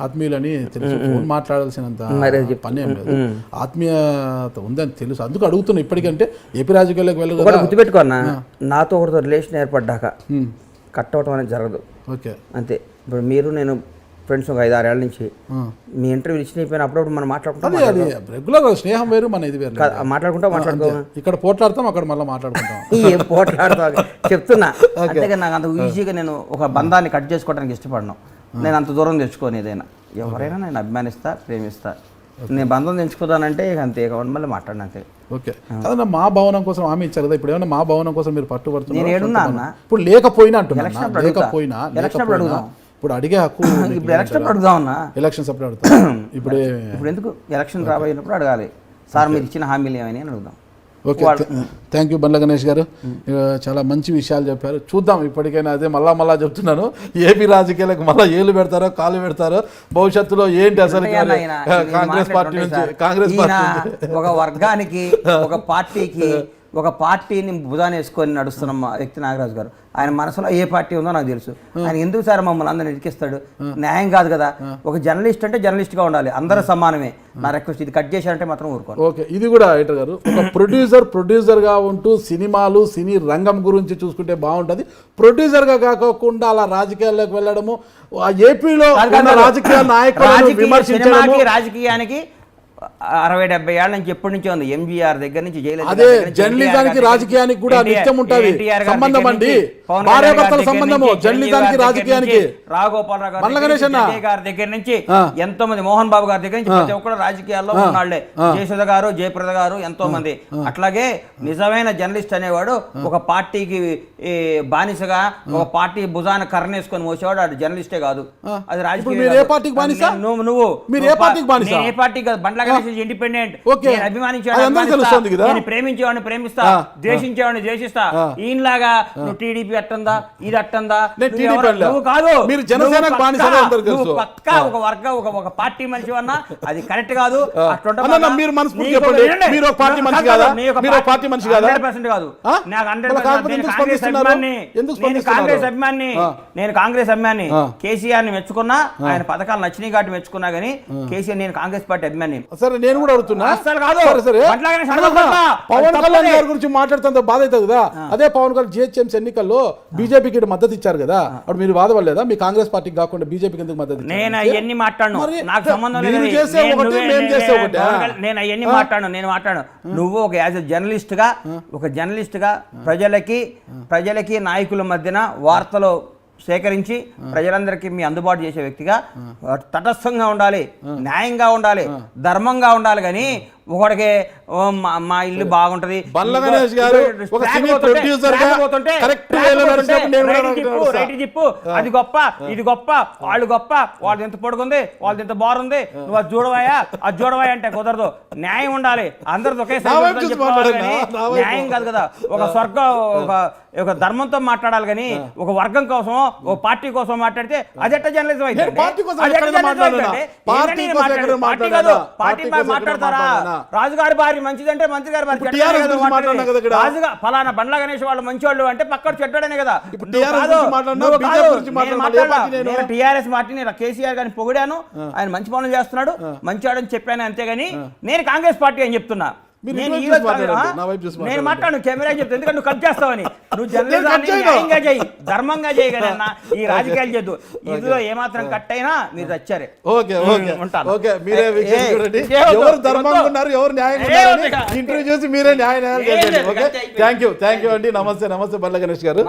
S2: ఆత్మీయులని తెలుసు. ఫోన్ మాట్లాడాల్సినంత పని ఏం లేదు, ఆత్మీయత ఉందని తెలుసు. అందుకు అడుగుతున్నా. ఇప్పటికంటే ఏపీ రాజకీయాల్లోకి వెళ్ళదు.
S3: గుర్తుపెట్టుకో అన్న, నాతో ఒకరితో రిలేషన్ ఏర్పడ్డాక కట్ అవటం అనేది జరగదు.
S2: ఓకే,
S3: అంతే. ఇప్పుడు మీరు నేను ఫ్రెండ్స్ ఒక 5-6 ఏళ్ళ నుంచి మీ ఇంటర్వ్యూ ఇచ్చిన అయిపోయిన అప్పుడప్పుడు మనం మాట్లాడుకుంటాం.
S2: రెగ్యులర్ స్నేహం వేరు, మన ఇది వేరు.
S3: మాట్లాడుకుంటాం.
S2: ఇక్కడ పోట్లాడతాం, అక్కడ మళ్ళీ మాట్లాడుకుంటాం.
S3: ఏం పోట్లాడతాం చెప్తున్నా. అంతేగా నాకు అంత ఈజీగా నేను ఒక బంధాన్ని కట్ చేసుకోవడానికి ఇష్టపడను. నేను అంత దూరం తెచ్చుకోను. ఏదైనా ఎవరైనా నేను అభిమానిస్తా, ప్రేమిస్తా. నేను బంధం తెంచుకోదానంటే అంతే, మళ్ళీ మాట్లాడిన అంతే.
S2: ఓకే. అదన్నా మా భవనం కోసం హామీ ఇచ్చారు కదా, ఇప్పుడు ఏమన్నా మా భవనం కోసం మీరు పట్టుబడుతున్నారు?
S3: నేను ఏడున్నా అన్న,
S2: ఇప్పుడు లేకపోయినా అంటున్నా,
S3: లేకపోయినా
S2: ఇప్పుడు అడిగే హక్కు.
S3: ఇప్పుడు ఎలక్షన్ అడుగుదాం అన్న,
S2: ఎలక్షన్స్ అప్పుడు అడుగుతాం. ఇప్పుడు
S3: ఎందుకు ఎలక్షన్ రాబోయినప్పుడు అడగాలి, సార్ మీరు ఇచ్చిన హామీలు ఏమని అని అడుగుదాం.
S2: Okay, thank you Bandla Ganesh గారు, చాలా మంచి విషయాలు చెప్పారు. చూద్దాం ఇప్పటికైనా. అదే మళ్ళా చెప్తున్నాను, ఏపీ రాజకీయాలకు మళ్ళీ ఏళ్ళు పెడతారో కాలు పెడతారో, భవిష్యత్తులో ఏంటి అసలు కాంగ్రెస్ పార్టీ నుంచి
S3: ఒక వర్గానికి ఒక పార్టీకి ఒక పార్టీని భుజాన్ని వేసుకొని నడుస్తున్న వ్యక్తి నాగరాజు గారు. ఆయన మనసులో ఏ పార్టీ ఉందో నాకు తెలుసు. ఆయన ఎందుకు సార్ మమ్మల్ని అందరిని ఇరికిస్తాడు? న్యాయం కాదు కదా. ఒక జర్నలిస్ట్ అంటే జర్నలిస్ట్గా ఉండాలి, అందరూ సమానమే. నా రిక్వెస్ట్, ఇది కట్ చేశారంటే మాత్రం ఊరుకోవాలి.
S2: ఓకే, ఇది కూడా ఎడిటర్ గారు, ఒక ప్రొడ్యూసర్గా ఉంటూ సినిమాలు, సినీ రంగం గురించి చూసుకుంటే బాగుంటుంది. ప్రొడ్యూసర్గా కాకుండా అలా రాజకీయాల్లోకి వెళ్ళడము, ఏపీలో రాజకీయ నాయకులను విమర్శించడము,
S3: రాజకీయానికి 60-70 ఏళ్ళ నుంచి ఎప్పటి నుంచో ఉంది. ఎంజీఆర్ దగ్గర నుంచి
S2: అదే జర్నలిజానికి రాజకీయానికి కూడా నిత్యం ఉంటుంది సంబంధం అండి. భార్యాభర్తల సంబంధము జర్నలిజానికి రాజకీయానికి.
S3: రాఘగోపాలరావు గారి దగ్గర నుంచి ఎంతో మంది, మోహన్ బాబు గారి దగ్గర నుంచి ప్రతి ఒక్కరు రాజకీయాల్లో ఉన్నాళ్లే. జయసుధ గారు, జయప్రద గారు, ఎంతో మంది. అట్లాగే నిజమైన జర్నలిస్ట్ అనేవాడు ఒక పార్టీకి బానిసగా, ఒక పార్టీ భుజాన కర్రేసుకొని మోసేవాడు, అది జర్నలిస్టే కాదు, అది రాజకీయ. నువ్వు ఏ పార్టీ కాదు, బండ్ల గణేష్ ఇండిపెండెంట్.
S2: ఓకే.
S3: నేను అభిమానించేవాడిని
S2: అది అందరికీ
S3: అభిమానిస్తా,
S2: తెలుస్తుంది కదా.
S3: నేను ప్రేమించేవాడిని ప్రేమిస్తా, ద్వేషించేవాడిని ద్వేషిస్తా. ఈయనలాగా నువ్వు టీడీపీ అట్టందా ఇది అట్టందా
S2: నేను
S3: నువ్వు
S2: టీడీపీ
S3: ఎవరు-
S2: అనలే.
S3: నువ్వు కాదు,
S2: మీరు జనసేనకు బానిసలు అందరికీ తెలుసు.
S3: నువ్వు పక్కా ఒక వర్గ ఒక పార్టీ మనిషి అన్నా అది కరెక్ట్ కాదు. అట్లుంటే
S2: అన్న, మీరు మనస్ఫూర్తి చెప్పండి, మీరు ఒక పార్టీ మనిషి కాదా? మీరు ఒక పార్టీ మనిషి కాదా?
S3: 100% కాదు. నాకు 100%
S2: కాకపోతే ఎందుకు స్పందిస్తున్నారు? ఎందుకు స్పందిస్తున్నారు?
S3: నేను కాంగ్రెస్ అభిమాని. కేసీఆర్ ని మెచ్చుకున్నా, ఆయన పథకాలు నచ్చినాయి కాబట్టి మెచ్చుకున్నా గానీ కేసీఆర్ నేను కాంగ్రెస్ పార్టీ అభిమాని.
S2: సరే నేను కూడా అడుగుతున్నా.
S3: అస్సలు కాదు.
S2: సరే
S3: అట్లాగనే సడగొట్టా.
S2: పవన్ కళ్యాణ్ గారి గురించి మాట్లాడుతుంటే బాధ అవుతుంది కదా. అదే పవన్ కళ్యాణ్ జిహెచ్ఎంసీ ఎన్నికల్లో బీజేపీకి మద్దతు ఇచ్చారు కదా, అప్పుడు మీరు బాధపడలేదా? మీ కాంగ్రెస్ పార్టీకి కాకుండా బీజేపీకి ఎందుకు మద్దతు ఇచ్చారు?
S3: నేను అవన్నీ మాట్లాడను, నాకు సంబంధం లేదు.
S2: మీరు చేసే ఒకటి, మేము చేసే ఒకటి.
S3: నేను అవన్నీ మాట్లాడను. నువ్వు ఒక యాజ్ జర్నలిస్ట్ గా ప్రజలకి నాయకుల మధ్యన వార్తలు సేకరించి ప్రజలందరికీ మీ అందుబాటు చేసే వ్యక్తిగా తటస్థంగా ఉండాలి, న్యాయంగా ఉండాలి, ధర్మంగా ఉండాలి. కానీ ఒకడికి మా ఇల్లు బాగుంటది,
S2: బల్ల గణేష్ గారు ఒక సినీ ప్రొడ్యూసర్ గా కరెక్ట్ వేలో నడిచినప్పుడు నేను కూడా
S3: రైట్ చెప్పు, అది గొప్ప ఇది గొప్ప, వాళ్ళు గొప్ప, వాళ్ళది ఎంత పొడుగుంది, వాళ్ళది ఎంత బారుంది, నువ్వు అది చూడవాయా అంటే కుదరదు. న్యాయం ఉండాలి, అందరిది ఒకేసారి చెప్పుకోవాలి కానీ న్యాయం కాదు కదా. ఒక స్వర్గం ఒక ధర్మంతో మాట్లాడాలి కానీ ఒక వర్గం కోసం ఒక పార్టీ కోసం మాట్లాడితే అదెట్ట జర్నలిజం అయితే? పార్టీ మాట్లాడతారా? రాజుగారి భార్య మంచిదంటే మంత్రి గారి భార్య రాజుగా ఫలానా బండ్ల గణేష్ వాళ్ళు మంచోళ్ళు అంటే పక్కడు చెడ్డనే కదా. నేను టీఆర్ఎస్ పార్టీని కేసీఆర్ గారిని పొగిడాను, ఆయన మంచి పనులు చేస్తున్నాడు, మంచివాడని చెప్పాను. అంతేగాని నేను కాంగ్రెస్ పార్టీ అని చెప్తున్నా. నేను మాట్లాడు కెమెరా చెప్తా, ఎందుకంటే నువ్వు కట్ చేస్తావని. నువ్వు జర్నలిజాన్ని న్యాయంగా చేయి, ధర్మంగా చేయగలన్నా ఈ రాజకీయాలు చేయద్దు. ఇందులో ఏమాత్రం కట్ అయినా మీరు వచ్చారే.
S2: ఇంటర్వ్యూ చేసి మీరే న్యాయం. థ్యాంక్ యూ అండి. నమస్తే బల్ల గణేష్ గారు.